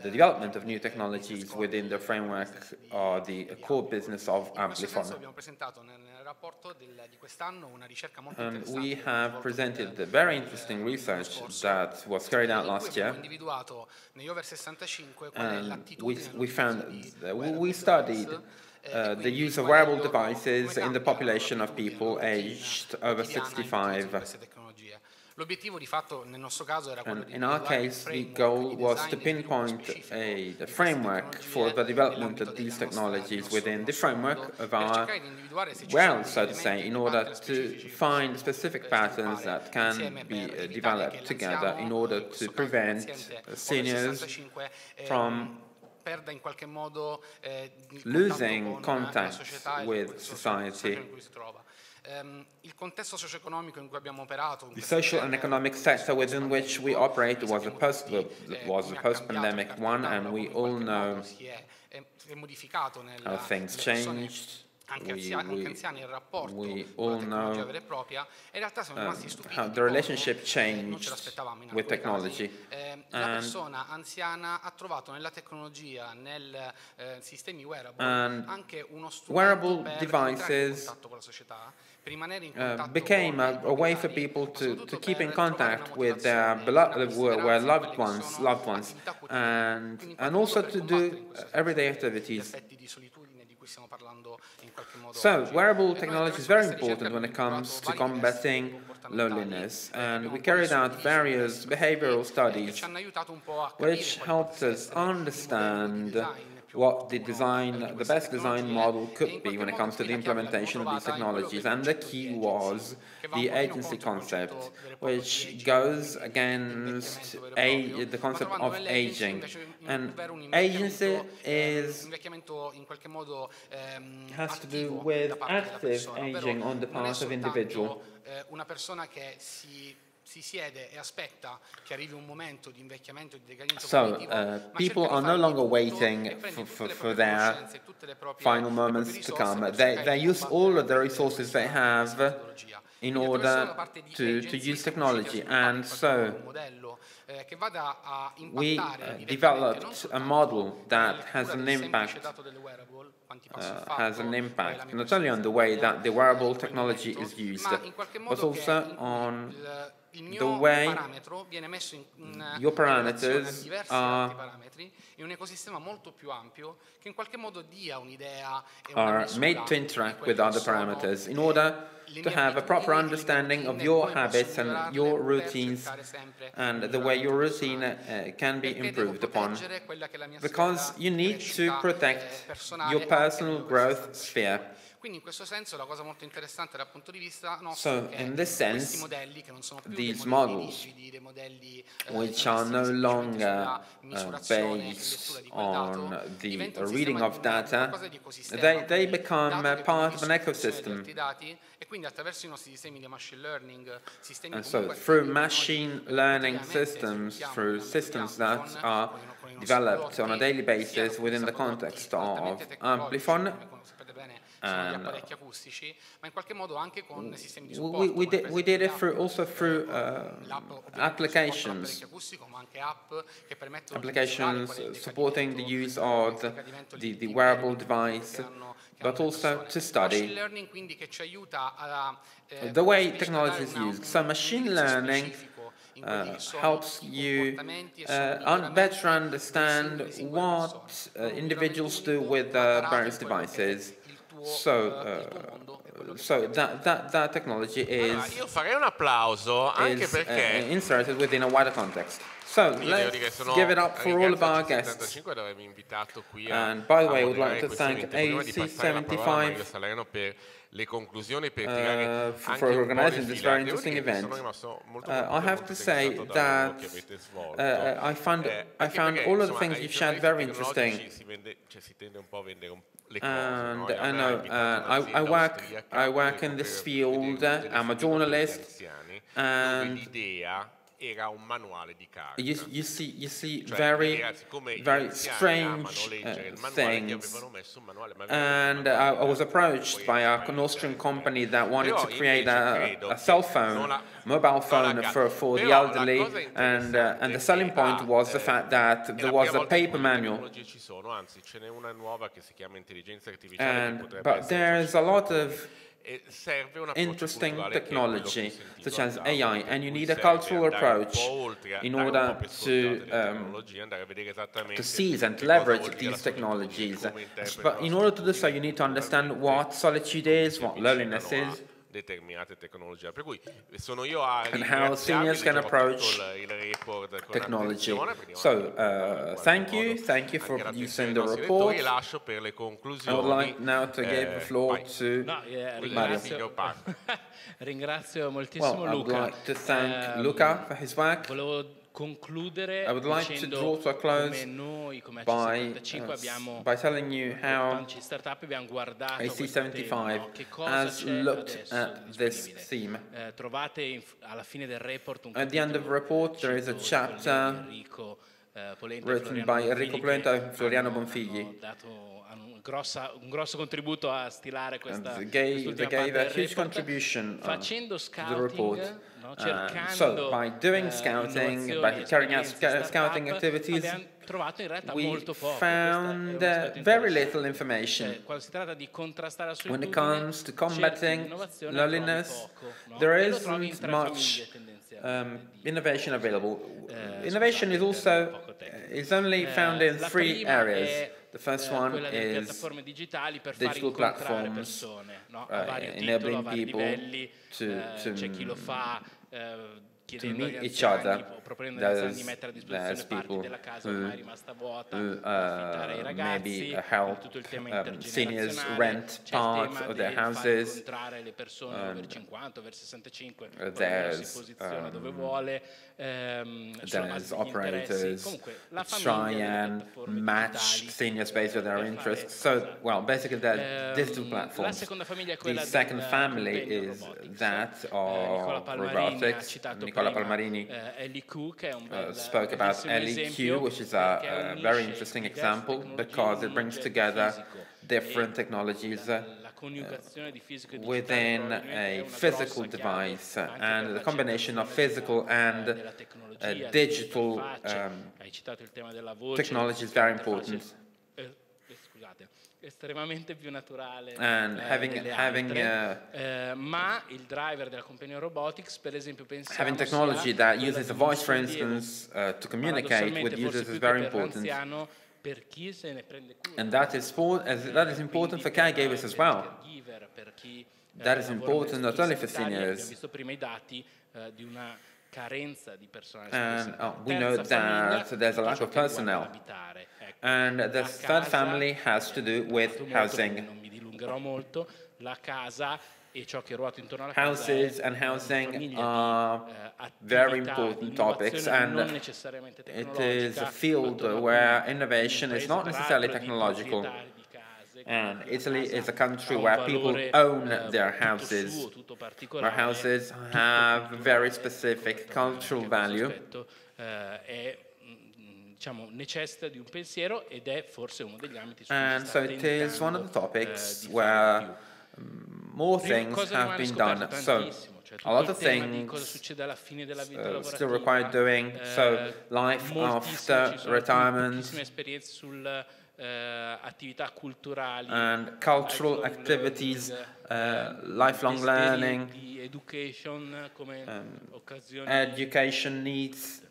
the development of new technologies within the framework or the core business of Amplifon. And we have presented the very interesting research that was carried out last year. And we studied the use of wearable devices in the population of people aged over 65. L'obiettivo di fatto nel nostro caso era quello di in our case, the goal was to pinpoint the framework for the development of these technologies within the framework of our world, so to say, in order to find specific patterns that can be developed together in order to prevent seniors from losing contact with society. Il contesto socio-economico in cui abbiamo operato, the social and economic sector within which we operate was a post-pandemic one, and we all know how things changed. We all know how the relationship changed with technology. And wearable devices became a way for people to keep in contact with their loved ones, and also to do everyday activities. So, wearable technology is very important when it comes to combating loneliness, and we carried out various behavioral studies which helped us understand what the best design model could be when it comes to the implementation of these technologies. And the key was the agency concept, which goes against the concept of aging. And agency has to do with active aging on the part of individual. So, people are no longer waiting for their final moments to come. They use all of the resources they have in order to use technology. And so, we developed a model that has an impact not only on the way that the wearable technology is used, but also on the way your parameters are made to interact with other parameters in order to have a proper understanding of your habits and your routines and the way your routine can be improved upon, because you need to protect your personal growth sphere. So, in this sense, these models, which are no longer based on the reading of data, they become part of an ecosystem. And so, through machine learning systems, through systems that are developed on a daily basis within the context of Amplifon, we did it also through applications supporting the use of the wearable device, but also to study the way technology is used. So machine learning helps you better understand what individuals do with various devices. So that technology is io farei un applauso anche perché inserted within a wider context. So let's give it up for all of our guests. And by the way, I would like to thank AC75 for organizing this very interesting event. I have to say that I found all of the things you've shared very interesting. And I know I work in this field. I'm a journalist, and you see very strange things. And I was approached by an Austrian company that wanted to create a cell phone, mobile phone for the elderly, and the selling point was the fact that there was a paper manual. But there's a lot of interesting technology such as AI, and you need a cultural approach in order to seize and to leverage these technologies. But in order to do so, you need to understand what solitude is, what loneliness is, and how seniors can approach technology. So, thank you for producing the report. I would like now to give the floor to Mario. Ringrazio moltissimo Luca. I would like to thank Luca for his work. I would like to draw to a close by telling you how AC75 has looked at this theme. At the end of the report, there is a chapter written by Enrico Polenta and Floriano Bonfigli. Un grosso contributo a stilare questa gave a huge contribution to the report. So, by doing scouting, by carrying out scouting activities, we found very little information. When it comes to combating loneliness, there isn't much innovation available. Innovation is only found in 3 areas. The first one is digital platforms, enabling people to meet each other. There's people who maybe help seniors rent part of their houses. There's operators try and match seniors based on their interests. So, well, basically they're digital platforms. The second family is that of robotics. Nicola Palmarini spoke about LEQ, which is a very interesting example because it brings together different technologies within a physical device, and the combination of physical and digital technology is very important. Estremamente più naturale, and ma il driver della compagnia robotics, per esempio, having technology that uses a voice, for instance, to communicate with users is very important. And that is important for caregivers as well. That is important not only for seniors. And we know that there's a lack of personnel. And the third family has to do with housing. Houses and housing are very important topics, and it is a field where innovation is not necessarily technological. And Italy is a country where people own their houses, where houses have very specific cultural value. And so it is one of the topics where more things have been done. So a lot of things still require doing. So life after retirement, and cultural activities, lifelong learning, education needs,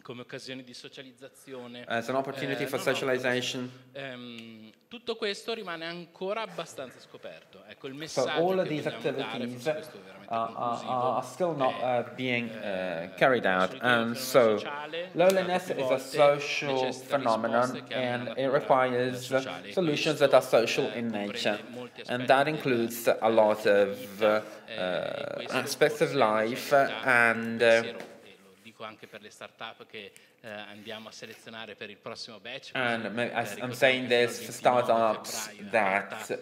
come occasioni di socializzazione. As an opportunity for socialization. Tutto questo rimane ancora abbastanza scoperto. Ecco, il messaggio all of che these vogliamo dare, activities questo è veramente are still not being carried out. And so loneliness is a social phenomenon and it requires solutions that are social in nature. And that includes a lot of aspects of life and anche per le start-up che andiamo a selezionare per il prossimo batch. And I'm saying this for startups that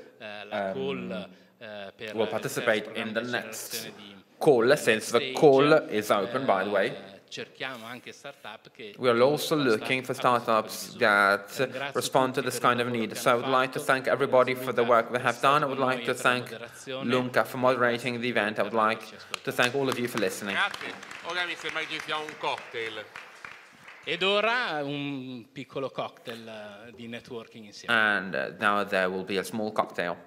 will participate in the next call, since the call is open, by the way. We are also looking for startups that respond to this kind of need. So I would like to thank everybody for the work they have done. I would like to thank Luca for moderating the event. I would like to thank all of you for listening. Ora mi sembra che ci sia un cocktail. Ed ora un piccolo cocktail di networking insieme. And now there will be a small cocktail.